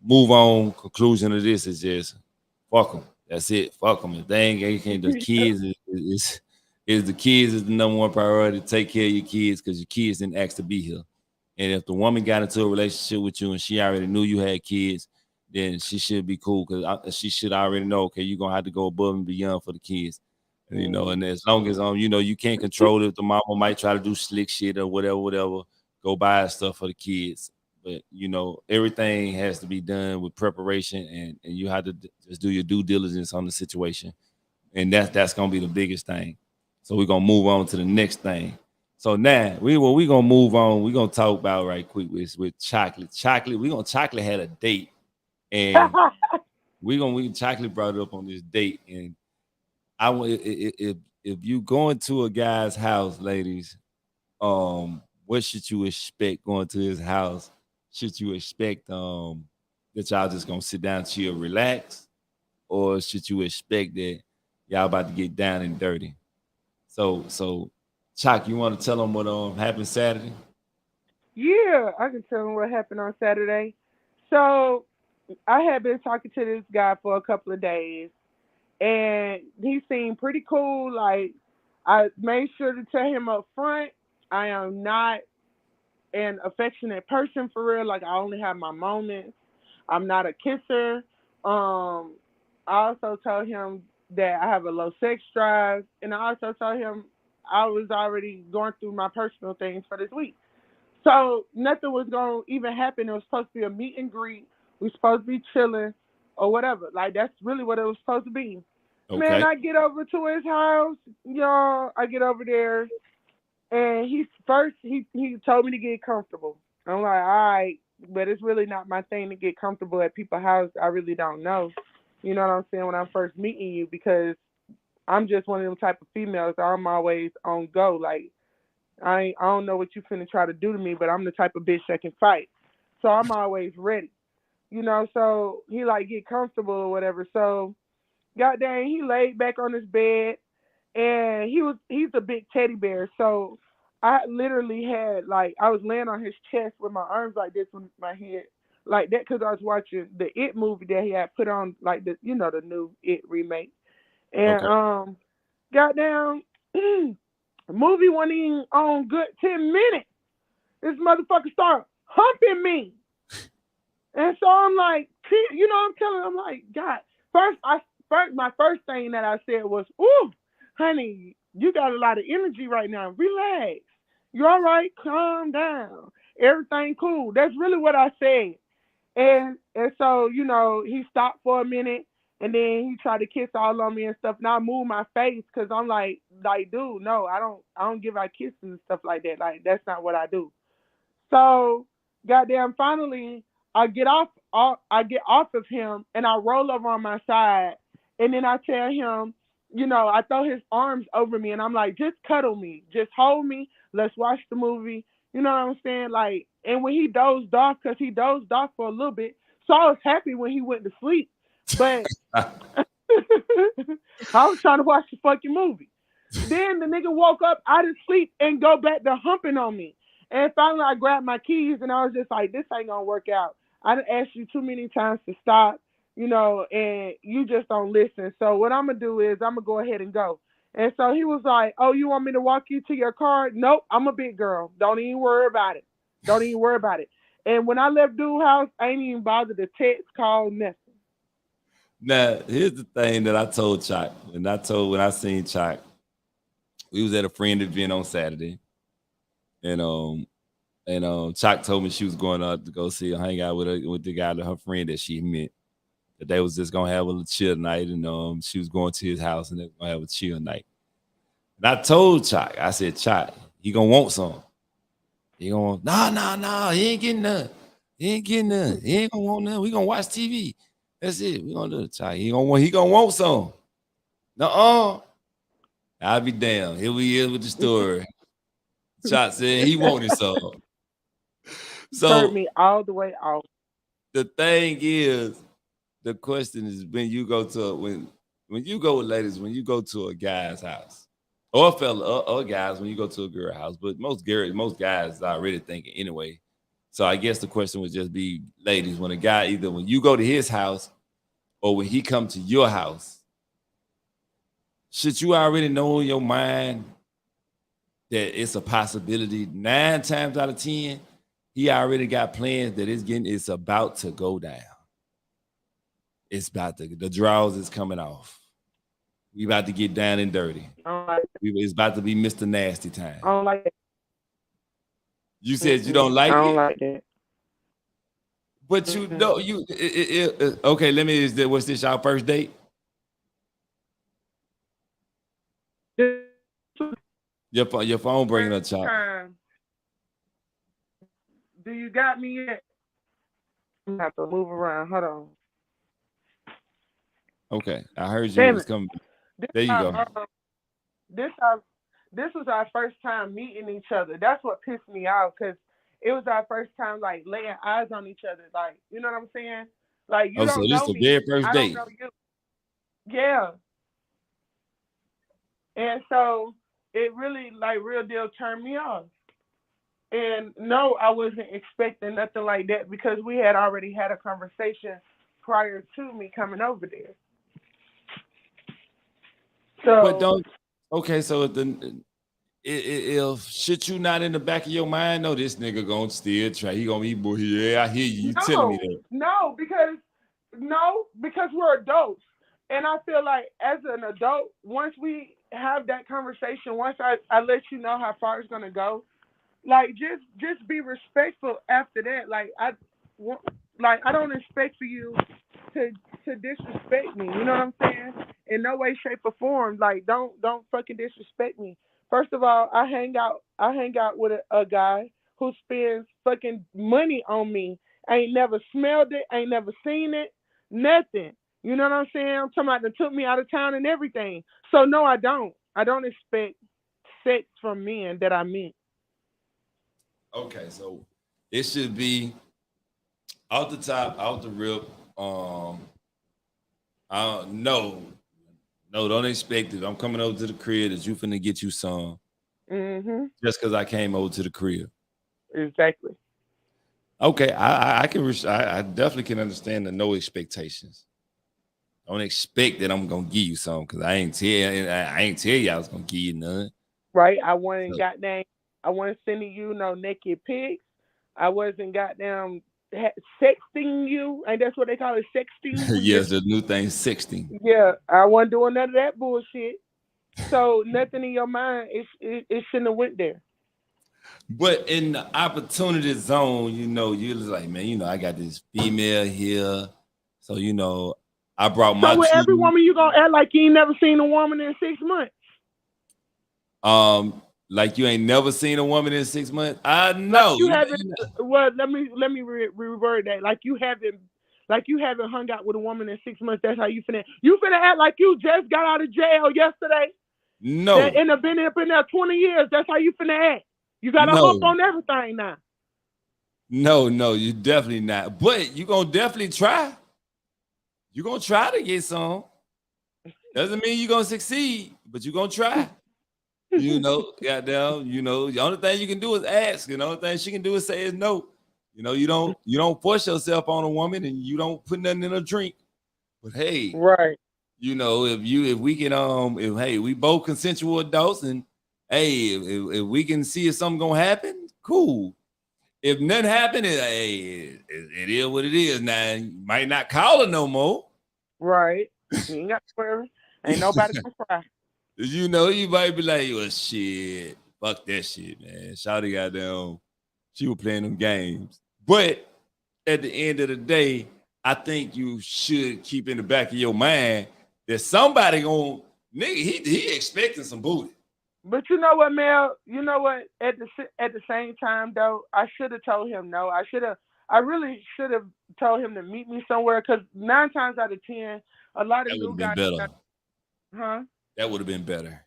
move on. Conclusion of this is just fuck them. That's it. Fuck them. If they ain't the kids is the kids is the number one priority. Take care of your kids, because your kids didn't ask to be here. And if the woman got into a relationship with you and she already knew you had kids, then she should be cool, because she should already know, okay, you're gonna have to go above and beyond for the kids. And as long as you can't control it, the mama might try to do slick shit or whatever, go buy stuff for the kids. But everything has to be done with preparation, and you have to just do your due diligence on the situation. And that's gonna be the biggest thing. So we're gonna move on to the next thing. So now we gonna move on. We're gonna talk about right quick with Chocolate. Chocolate had a date, and Chocolate brought it up on this date. And if you go into a guy's house, ladies, what should you expect going to his house? Should you expect that y'all just gonna sit down, chill, relax, or should you expect that y'all about to get down and dirty? So Chalk, you want to tell them what happened Saturday? Yeah, I can tell them what happened on Saturday. So I had been talking to this guy for a couple of days, and he seemed pretty cool. Like, I made sure to tell him up front, I am not an affectionate person for real. Like, I only have my moments. I'm not a kisser. I also told him that I have a low sex drive, and I also told him I was already going through my personal things for this week. So nothing was going to even happen. It was supposed to be a meet and greet. We supposed to be chilling or whatever. Like, that's really what it was supposed to be. Okay. Man, I get over to his house, y'all. I get over there, and he told me to get comfortable. I'm like, all right, but it's really not my thing to get comfortable at people's house. I really don't know. You know what I'm saying? When I'm first meeting you, because I'm just one of them type of females that I'm always on go. Like, I don't know what you finna try to do to me, but I'm the type of bitch that can fight. So I'm always ready. So he like get comfortable or whatever. So goddamn, he laid back on his bed, and he's a big teddy bear. So I literally had, like, I was laying on his chest with my arms like this with my head like that, because I was watching the It movie that he had put on, like the new It remake. And okay. Goddamn, movie wasn't even on good 10 minutes. This motherfucker started humping me. And so I'm like, I'm telling him, I'm like, God, my first thing that I said was, ooh, honey, you got a lot of energy right now. Relax. You all right? Calm down. Everything cool. That's really what I said. And so, he stopped for a minute, and then he tried to kiss all on me and stuff. And I moved my face, because I'm like, dude, no, I don't give out kisses and stuff like that. Like, that's not what I do. So, goddamn, finally, I get off of him, and I roll over on my side, and then I tell him, I throw his arms over me, and I'm like, just cuddle me, just hold me, let's watch the movie. You know what I'm saying? Like, and when he dozed off, because he dozed off for a little bit, so I was happy when he went to sleep, but I was trying to watch the fucking movie. Then the nigga woke up out of sleep and go back to humping on me. And finally I grabbed my keys, and I was just like, this ain't gonna work out. I done asked you too many times to stop, and you just don't listen. So what I'm gonna do is I'm gonna go ahead and go. And so he was like, oh, you want me to walk you to your car? Nope, I'm a big girl. Don't even worry about it. And when I left dude's house, I ain't even bothered to text, call, nothing. Now, here's the thing that I told Chalk. When I seen Chalk, we was at a friend event on Saturday. And Chalk told me she was going out to go hang out with the guy, her friend that she met. That they was just gonna have a little chill night, and she was going to his house, and they were gonna have a chill night. And I told Chalk, I said, Chalk, he gonna want some. He gonna no, he ain't getting none. He ain't gonna want none. We gonna watch TV. That's it. We gonna do it, Chalk. He gonna want some. Nuh-uh. I'll be damned. Here we is with the story. Chalk said he wanted some. So turned me all the way off. The thing is, the question is when you go to when you go with ladies, when you go to a guy's house, or a fella, or guys, when you go to a girl house, but most guys are already thinking anyway. So I guess the question would just be, ladies, when a guy, either when you go to his house or when he come to your house, should you already know in your mind that it's a possibility? 9 times out of 10, he already got plans that it's about to go down. It's about to, the draws is coming off. We about to get down and dirty. It's about to be Mr. Nasty time. I don't like it. You said you don't like it? I don't like that. But you know, okay, let me, what's this, y'all first date? Your phone bringing up, child. Do you got me yet? I have to move around. Hold on. Okay, I heard you was coming. There you go. This was our first time meeting each other. That's what pissed me off, because it was our first time like laying eyes on each other. Like, you know what I'm saying? Like, you don't know me. So this is the very first date. I don't know you. Yeah. And so it really, like, real deal turned me off. And no, I wasn't expecting nothing like that, because we had already had a conversation prior to me coming over there. So, but don't. Okay, so if shit you not in the back of your mind, no, this nigga gonna still try. He gonna be, boy, yeah, I hear you. You telling me that? No, because we're adults, and I feel like as an adult, once we have that conversation, once I let you know how far it's gonna go, like just be respectful after that. Like I don't expect for you to disrespect me. You know what I'm saying? In no way, shape, or form. Like, don't fucking disrespect me. First of all, I hang out with a guy who spends fucking money on me. I ain't never smelled it. I ain't never seen it. Nothing. You know what I'm saying? I'm talking about they took me out of town and everything. So no, I don't. I don't expect sex from men that I meet. Okay, so it should be out the top, out the rip. No, don't expect it. I'm coming over to the crib that you finna get you some. Mm-hmm. Just because I came over to the crib. Exactly. Okay, I definitely can understand the no expectations. Don't expect that I'm gonna give you some, because I ain't tell you I was gonna give you none. Right. I wasn't sending you no naked pics. I wasn't goddamn sexting you, and that's what they call it, sexting. Yes, the new thing, sexting. Yeah, I wasn't doing none of that bullshit. So nothing in your mind, it shouldn't have went there. But in the opportunity zone, you're like, man, I got this female here, so I brought my. So with every woman, you gonna act like you ain't never seen a woman in 6 months? Like you ain't never seen a woman in 6 months? I know. Like you haven't. Well, let me reword that. Like you haven't hung out with a woman in 6 months. That's how you finna. You finna act like you just got out of jail yesterday. No. And have been up in there 20 years. That's how you finna act. You gotta hump on everything now. No, you definitely not. But you gonna definitely try. You gonna try to get some. Doesn't mean you gonna succeed, but you gonna try. Goddamn, the only thing you can do is ask. The only thing she can do is say is no. You don't force yourself on a woman, and you don't put nothing in a drink. But hey, right. If we can we both consensual adults, and hey, if we can see if something gonna happen, cool. If nothing happened, it is what it is. Now you might not call her no more. Right. You ain't got to worry. Ain't nobody gonna cry. You might be like, well, shit, fuck that shit, man. Shawty goddamn, she was playing them games. But at the end of the day, I think you should keep in the back of your mind that somebody he expecting some booty. But you know what, Mel? You know what? At the same time, though, I should have told him no. I really should have told him to meet me somewhere, because 9 times out of 10, a lot of new guys. That would have been better.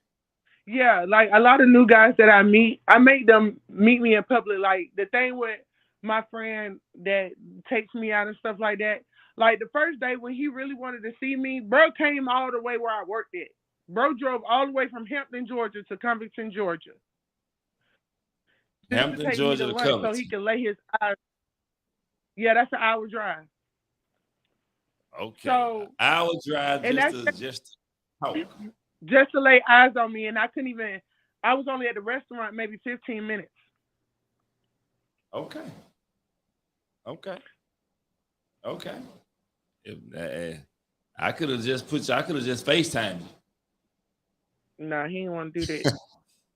Yeah, like a lot of new guys that I meet, I make them meet me in public. Like the thing with my friend that takes me out and stuff like that, Like the first day when he really wanted to see me, bro came all the way where I worked at. Bro drove all the way from Hampton, Georgia to Covington, Georgia. Just to Hampton, take me to Georgia to lunch so he Covington. could lay his eyes. Yeah, that's an hour drive. Okay. So, Hour drive and that's just to talk. just to lay eyes on me, and I couldn't even. I was only at the restaurant maybe 15 minutes. Okay. Okay. Okay. If, I could have just put you. I could have just FaceTime you. Nah, he didn't want to do that.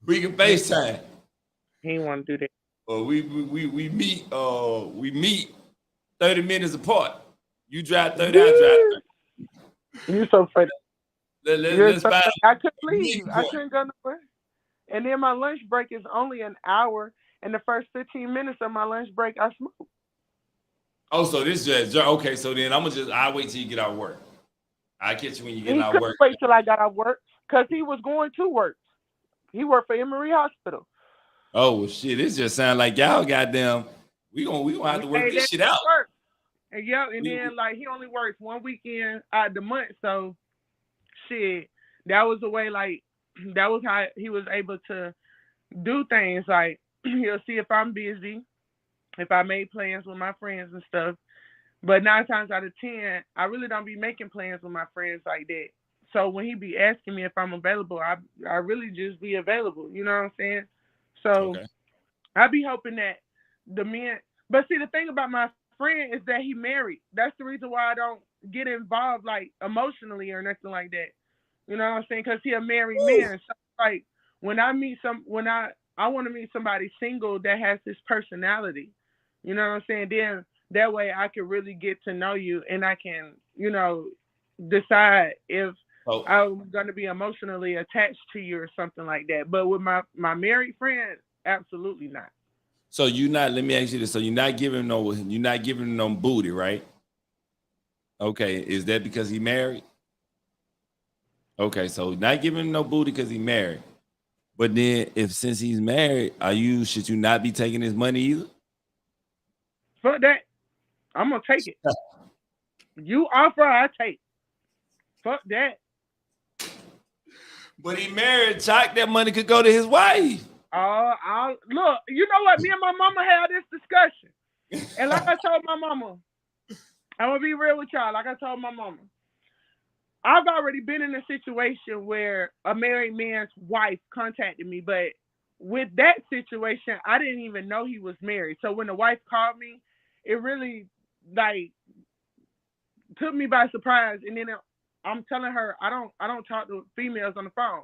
We can FaceTime. He didn't want to do that. Or we meet. We meet 30 minutes apart. You drive 30, I drive 30. You so funny. Let's So, find I couldn't leave. I couldn't go nowhere. And then my lunch break is only an hour. And the first 15 minutes of my lunch break, I smoke. Oh, so this just okay. So then I'll wait till you get out of work. I catch you when you get out of work. Wait till I got out of work because he was going to work. He worked for Emory Hospital. Oh well, shit! It just sounds like y'all goddamn. We gonna have to work this shit out. And then like he only works one weekend out of the month, so shit. That was the way. Like that was how he was able to do things. Like he'll see if I'm busy, if I made plans with my friends and stuff. But 9 times out of 10, I really don't be making plans with my friends like that. So when he be asking me if I'm available, I really just be available. You know what I'm saying? So I be hoping that the men. But see, the thing about my friend is that he married. That's the reason why I don't get involved like emotionally or nothing like that. You know what I'm saying? Because he a married man. So like when I want to meet somebody single that has this personality. You know what I'm saying? Then that way I can really get to know you and I can, decide if I'm going to be emotionally attached to you or something like that. But with my married friend, absolutely not. So let me ask you this. So you're not giving him no booty, right? Okay. Is that because he married? Okay. So not giving him no booty because he married. But then since he's married, should you not be taking his money either? Fuck that. I'm going to take it. You offer, I take. Fuck that. But he married, Chuck. That money could go to his wife. Look, you know what? Me and my mama had this discussion. And like I told my mama, I'm going to be real with y'all. Like I told my mama, I've already been in a situation where a married man's wife contacted me. But with that situation, I didn't even know he was married. So when the wife called me, it really, like, took me by surprise. And then I'm telling her, I don't talk to females on the phone.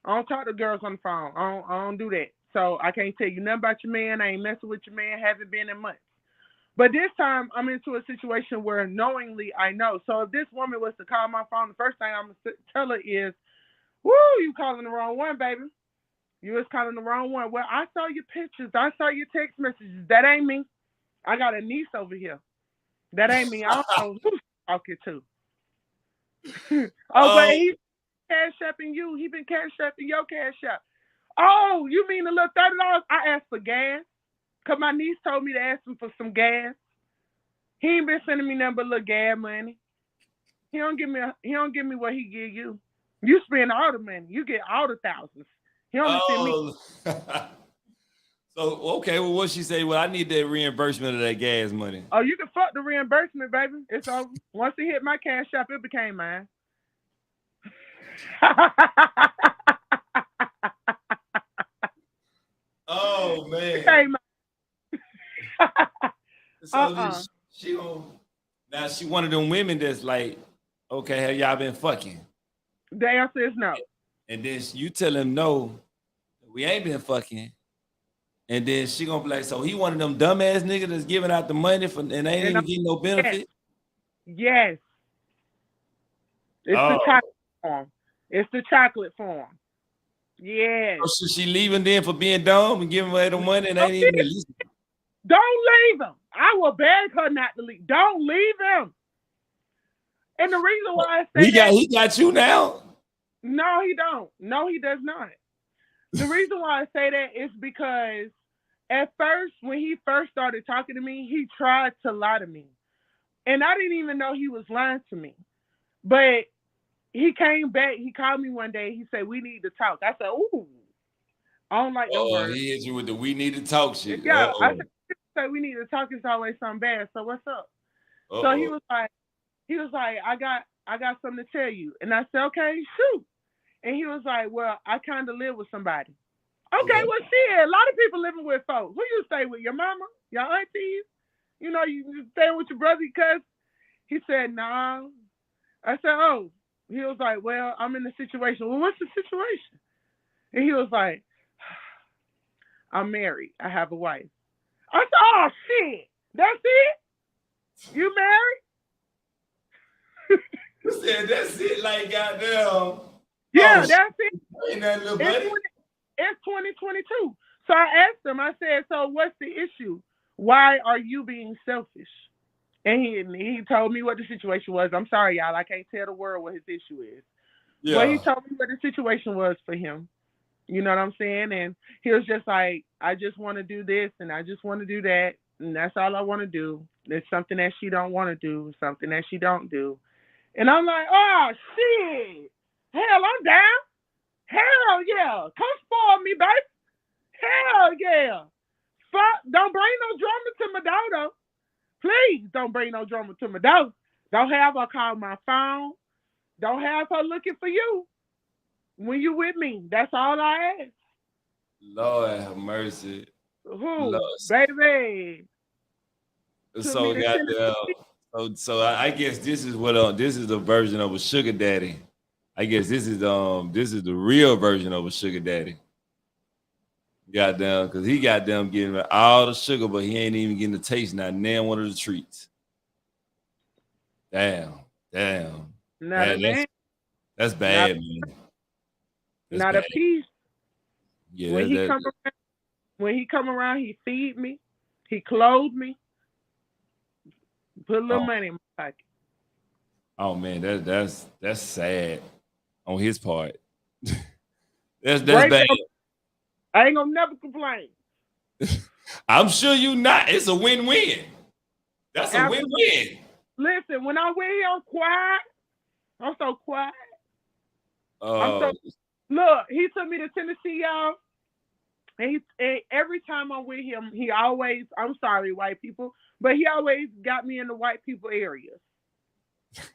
I don't talk to girls on the phone. I don't do that. So I can't tell you nothing about your man. I ain't messing with your man. Haven't been in months. But this time I'm into a situation where knowingly I know. So if this woman was to call my phone, the first thing I'm going to tell her is, woo, you calling the wrong one, baby. You was calling the wrong one. Well, I saw your pictures. I saw your text messages. That ain't me. I got a niece over here. That ain't me. I don't know who she's talking to. But he's cash apping you. He been cash apping your cash app. Oh, you mean the little $30? I asked for gas. Because my niece told me to ask him for some gas. He ain't been sending me nothing but little gas money. He don't give me what he give you. You spend all the money. You get all the thousands. He only send me. So, okay, well, what she say? Well, I need that reimbursement of that gas money. Oh, you can fuck the reimbursement, baby. It's over. Once it hit my cash app, it became mine. Oh, man. It became mine. So she one of them women that's like, okay, have y'all been fucking? The answer is no. And then you tell him no, we ain't been fucking. And then she gonna be like, so he one of them dumbass niggas that's giving out the money and ain't even getting no benefit? Yes. It's the chocolate form. It's the chocolate form. Yes. So should she leaving then for being dumb and giving her the money and ain't even at least? Don't leave him. I will beg her not to leave. Don't leave him. And the reason why I say he got you now? No, he don't. No, he does not. The reason why I say that is because at first, when he first started talking to me, he tried to lie to me. And I didn't even know he was lying to me. But he came back. He called me one day. He said, we need to talk. I said, ooh, I don't like them Oh, words. he hit you with the "we need to talk" shit. Yeah, I said, we need to talk. It's always something bad. So what's up? So he was like, I got something to tell you. And I said, okay, shoot. And he was like, well, I kind of live with somebody. Okay, well, shit, a lot of people living with folks. Who you stay with? Your mama? Your aunties? You know, you stay with your brother, because he said, nah. I said, oh. He was like, well, I'm in the situation. Well, what's the situation? And he was like, I'm married. I have a wife. I said, oh, shit. That's it? You married? You said that's it, like goddamn. Yeah, that's it. Ain't that little buddy? It's 2022. So I asked him, I said, so what's the issue? Why are you being selfish? And he told me what the situation was. I'm sorry, y'all. I can't tell the world what his issue is. Yeah. But he told me what the situation was for him. You know what I'm saying? And he was just like, I just want to do this and I just want to do that. And that's all I want to do. There's something that she don't want to do, something that she don't do. And I'm like, oh, shit. Hell, I'm down. Hell yeah. Come spoil me, baby. Hell yeah. Fuck, don't bring no drama to my door, though. Please don't bring no drama to my door. Don't have her call my phone. Don't have her looking for you when you with me. That's all I ask. Lord have mercy. Who? Lord. Baby. So goddamn. So I guess this is what this is the version of a sugar daddy. I guess this is the real version of a sugar daddy. Goddamn, because he goddamn getting all the sugar, but he ain't even getting the taste, not one of the treats. Damn. That's bad, man. That's not bad. A piece. Yeah, when he come around, he feed me, he clothe me, put a little money in my pocket. Oh man, that's sad on his part. that's bad. I ain't gonna never complain. I'm sure you not. It's a win-win. That's a win-win. Listen, when I'm with him, I'm quiet. I'm so quiet. Look, he took me to Tennessee, y'all. And every time I'm with him, he always, I'm sorry, white people, but he always got me in the white people areas.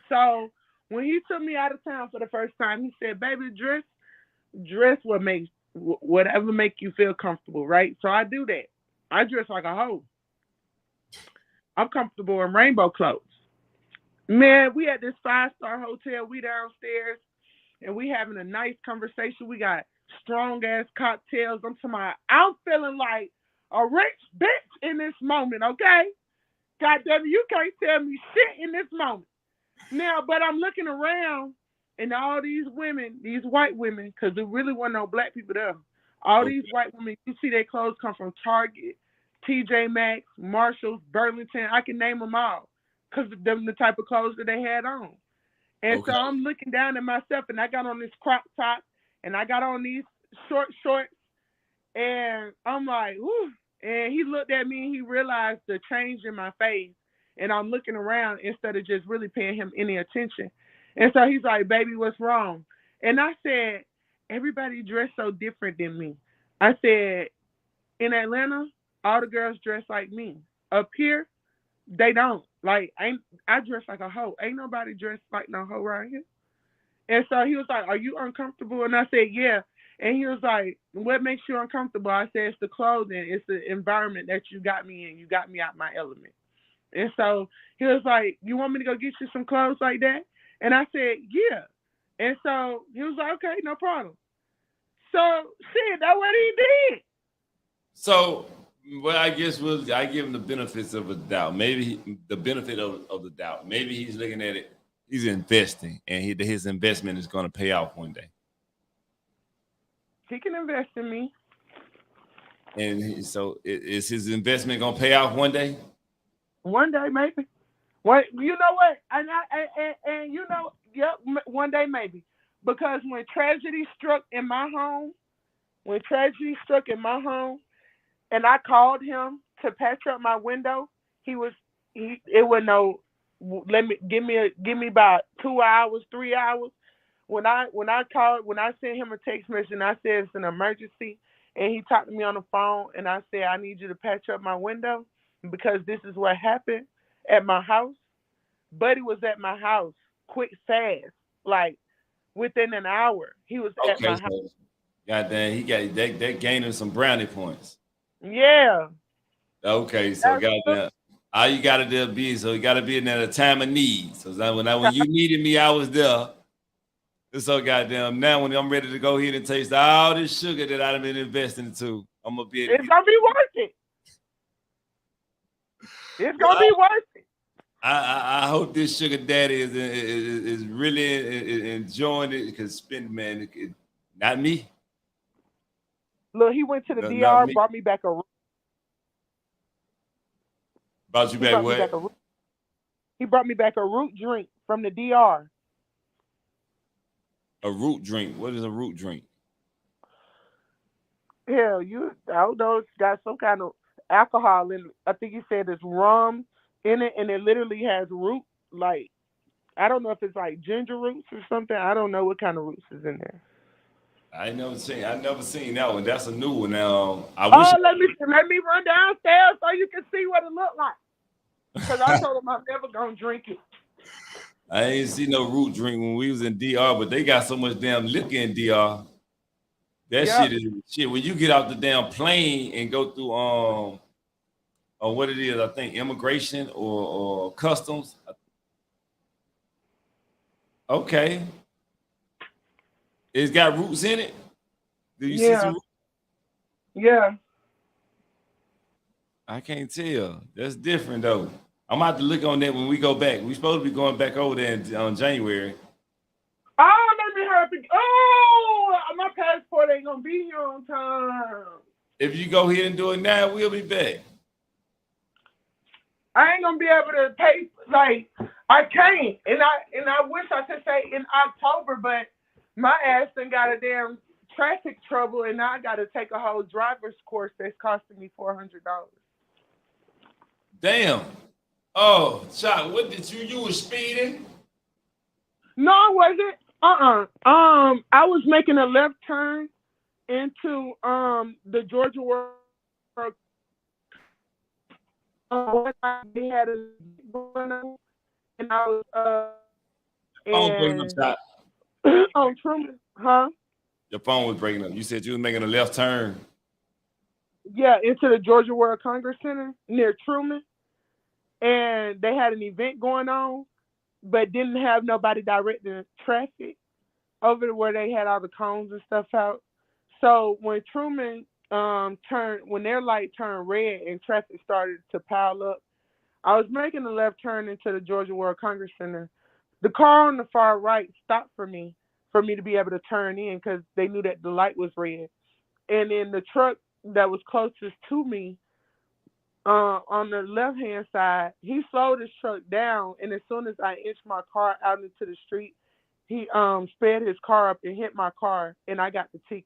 So when he took me out of town for the first time, he said, baby, dress whatever make you feel comfortable, right? So I do that. I dress like a hoe. I'm comfortable in rainbow clothes. Man, we at this 5-star hotel. We downstairs, and we having a nice conversation. We got strong-ass cocktails. I'm feeling like a rich bitch in this moment, okay? God damn it, you can't tell me shit in this moment. Now, but I'm looking around, and all these women, these white women, because there really wasn't no black people there. All these white women, you see their clothes come from Target, TJ Maxx, Marshalls, Burlington. I can name them all because of them, the type of clothes that they had on. And so I'm looking down at myself, and I got on this crop top, and I got on these short shorts, and I'm like, whew. And he looked at me, and he realized the change in my face, and I'm looking around instead of just really paying him any attention. And so he's like, baby, what's wrong? And I said, everybody dressed so different than me. I said, in Atlanta, all the girls dress like me. Up here, they don't. Like, I dress like a hoe. Ain't nobody dressed like no hoe right here. And so he was like, are you uncomfortable? And I said, yeah. And he was like, what makes you uncomfortable? I said, it's the clothing. It's the environment that you got me in. You got me out my element. And so he was like, you want me to go get you some clothes like that? And I said, yeah. And so he was like, okay, no problem. So, shit, that's what he did. So, well, I guess I give him the benefits of a doubt. Maybe the benefit of the doubt. Maybe he's looking at it, he's investing, and his investment is going to pay off one day. He can invest in me. And so is his investment going to pay off one day? One day, maybe. Well, you know what? And you know, yep, one day maybe. Because when tragedy struck in my home, and I called him to patch up my window, it wasn't no Let me give me about 2 hours, 3 hours. When I sent him a text message and I said it's an emergency, and he talked to me on the phone, and I said I need you to patch up my window because this is what happened at my house. Buddy was at my house, quick, fast, like within an hour. He was at Okay, my house. so goddamn, he got that gaining some brownie points. Yeah. Okay, so goddamn, all you gotta do be so you gotta be in a time of need. So when you needed me, I was there. So goddamn, now when I'm ready to go ahead and taste all this sugar that I've been investing into, I'm gonna be. It's gonna be worth it. It's gonna be worth it. I hope this sugar daddy is really enjoying it because man, not me. Look, he went to the DR, brought me back a root. Brought you back what? He brought me back a root drink from the DR. A root drink? What is a root drink? Hell, I don't know. It's got some kind of alcohol in it. I think he said it's rum in it, and it literally has root. Like, I don't know if it's like ginger roots or something. I don't know what kind of roots is in there. I never seen that one. That's a new one. Now let me run downstairs so you can see what it looked like. Because I told him I'm never gonna drink it. I ain't see no root drink when we was in DR, but they got so much damn liquor in DR. That shit is shit. When you get off the damn plane and go through or what it is, I think immigration or customs. Okay. It's got roots in it. Do you see some roots? Yeah. I can't tell. That's different though. I'm about to look on that when we go back. We supposed to be going back over there on January. Oh, let me hurry. Oh, my passport ain't gonna be here on time. If you go ahead and do it now, we'll be back. I ain't gonna be able to pay. Like, I can't, and I wish I could say in October, but my ass done got a damn traffic trouble, and now I got to take a whole driver's course that's costing me $400. Damn. Oh, Chuck, what did you were speeding? No, I wasn't. I was making a left turn into the Georgia World. They had a and I was on Truman, huh? Your phone was breaking up. You said you was making a left turn. Yeah, into the Georgia World Congress Center near Truman. And they had an event going on, but didn't have nobody directing traffic over to where they had all the cones and stuff out. So when Truman when their light turned red and traffic started to pile up, I was making a left turn into the Georgia World Congress Center. The car on the far right stopped for me to be able to turn in because they knew that the light was red. And then the truck that was closest to me, on the left-hand side, he slowed his truck down, and as soon as I inched my car out into the street, he sped his car up and hit my car, and I got the ticket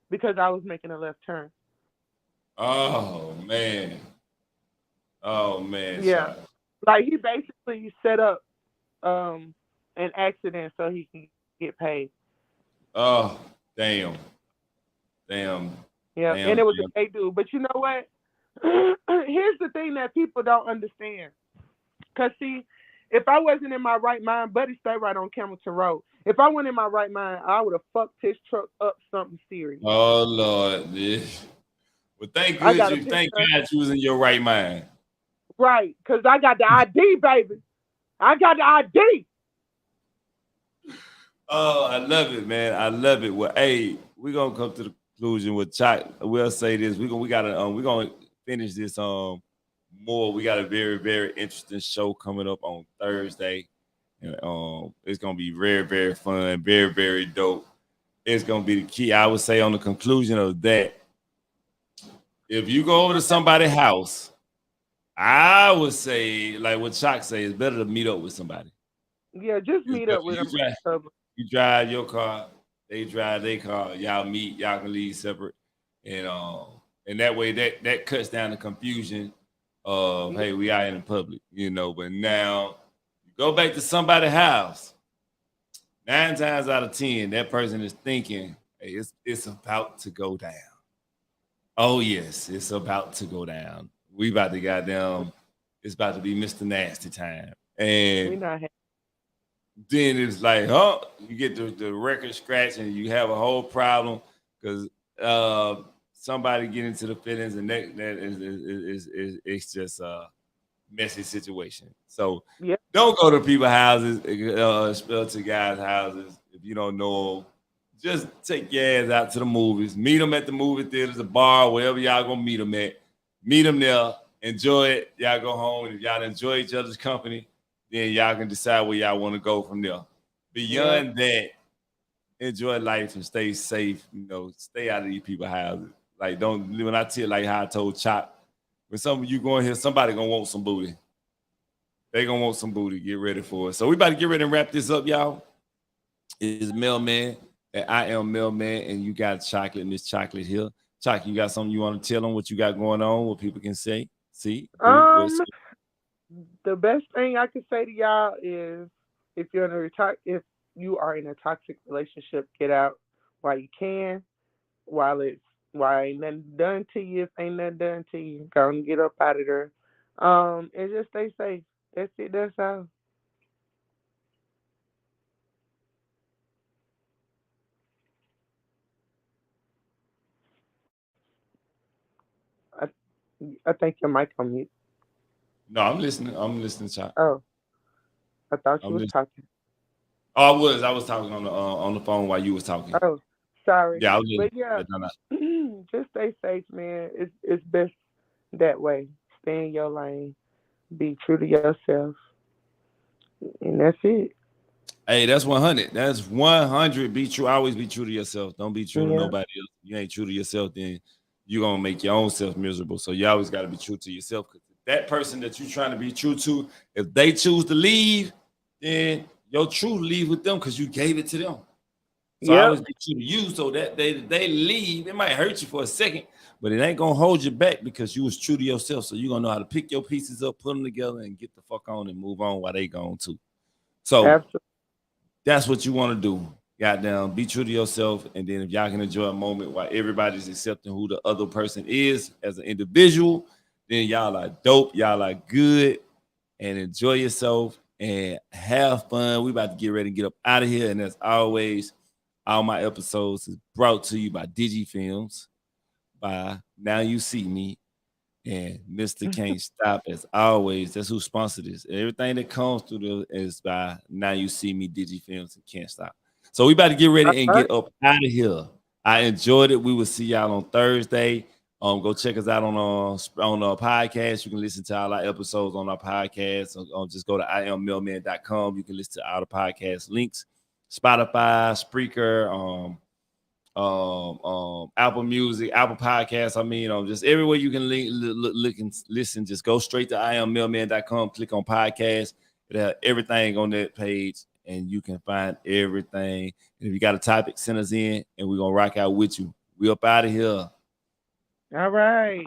because I was making a left turn. Oh, man. Yeah. Like, he basically set up an accident so he can get paid. Oh, damn. Yeah, and it was a gay dude. But you know what? Here's the thing that people don't understand. Because, see, if I wasn't in my right mind, Buddy stay right on Campbellton Road. If I went in my right mind, I would have fucked his truck up something serious. Oh, Lord. Yeah. Well, thank God you was in your right mind. Right, because I got the ID, baby. I got the ID. Oh, I love it, man. I love it. Well, hey, we're gonna come to the conclusion with Chuck. We'll say this. We're gonna finish this more. We got a very, very interesting show coming up on Thursday. And it's gonna be very, very fun, very, very dope. It's gonna be the key. I would say on the conclusion of that. If you go over to somebody's house, I would say, like what Chuck say, it's better to meet up with somebody. Yeah, just meet up with them. You drive your car, they drive their car, y'all meet, y'all can leave separate. And that way that cuts down the confusion of, hey, we are in the public, but now you Go back to somebody's house. 9 times out of 10, that person is thinking, hey, it's about to go down. Oh, yes, it's about to go down. We about to goddamn, it's about to be Mr. Nasty time. We And not then it's like, huh? You get the record scratch and you have a whole problem because somebody get into the feelings and that is it's just a messy situation. So yeah. don't go to people's houses, spill to guys' houses if you don't know them. Just take your ass out to the movies. Meet them at the movie theaters, the bar, wherever y'all gonna meet them at. Meet them there. Enjoy it. Y'all go home. And if y'all enjoy each other's company, then y'all can decide where y'all want to go from there. Beyond that, enjoy life and stay safe. You know, stay out of these people's houses. Like, don't, when I tell you, like how I told Chop, when some of you going here, somebody gonna want some booty. They gonna want some booty. Get ready for it. So we about to get ready and wrap this up, y'all. It's Mailman, and I am Mailman, and you got Chocolate, Miss Chocolate here. Chocolate, you got something you want to tell them? What you got going on? What people can say? See? The best thing I can say to y'all is if you are in a toxic relationship, get out while you can, while ain't nothing done to you. If ain't nothing done to you, go and get up out of there. And just stay safe. That's it. That's all. I I think your mic on mute. No, I'm listening. I'm listening, Chocolate. Oh, I thought you I'm was listening. talking. Oh, I was talking on the phone while you was talking. Oh, sorry. Yeah, I was But listening. yeah, No. just stay safe, man. It's best that way. Stay in your lane. Be true to yourself, and that's it. Hey, that's 100. That's 100. Be true. Always be true to yourself. Don't be true to Yeah. nobody else. You ain't true to yourself, then you're gonna make your own self miserable. So you always got to be true to yourself. Because that person that you're trying to be true to, if they choose to leave, then your truth leave with them because you gave it to them. So I always be true to you. So that they leave, it might hurt you for a second, but it ain't gonna hold you back because you was true to yourself. So you're gonna know how to pick your pieces up, put them together, and get the fuck on and move on while they gone too. So Absolutely. that's what you want to do. Goddamn, be true to yourself. And then if y'all can enjoy a moment while everybody's accepting who the other person is as an individual, then y'all are dope, y'all are good, and enjoy yourself and have fun. We about to get ready to get up out of here. And as always, all my episodes is brought to you by DigiFilms, by Now You See Me, and Mr. Can't Stop. As always, that's who sponsored this. Everything that comes through is by Now You See Me, DigiFilms, and Can't Stop. So we about to get ready and get up out of here. I enjoyed it. We will see y'all on Thursday. Go check us out on our podcast. You can listen to all our episodes on our podcast. Just go to iammailman.com. You can listen to all the podcast links. Spotify, Spreaker, Apple Music, Apple Podcasts. I mean, just everywhere you can look and listen. Just go straight to iammailman.com, click on podcast. It'll have everything on that page, and you can find everything. And if you got a topic, send us in, and we're gonna rock out with you. We up out of here. All right.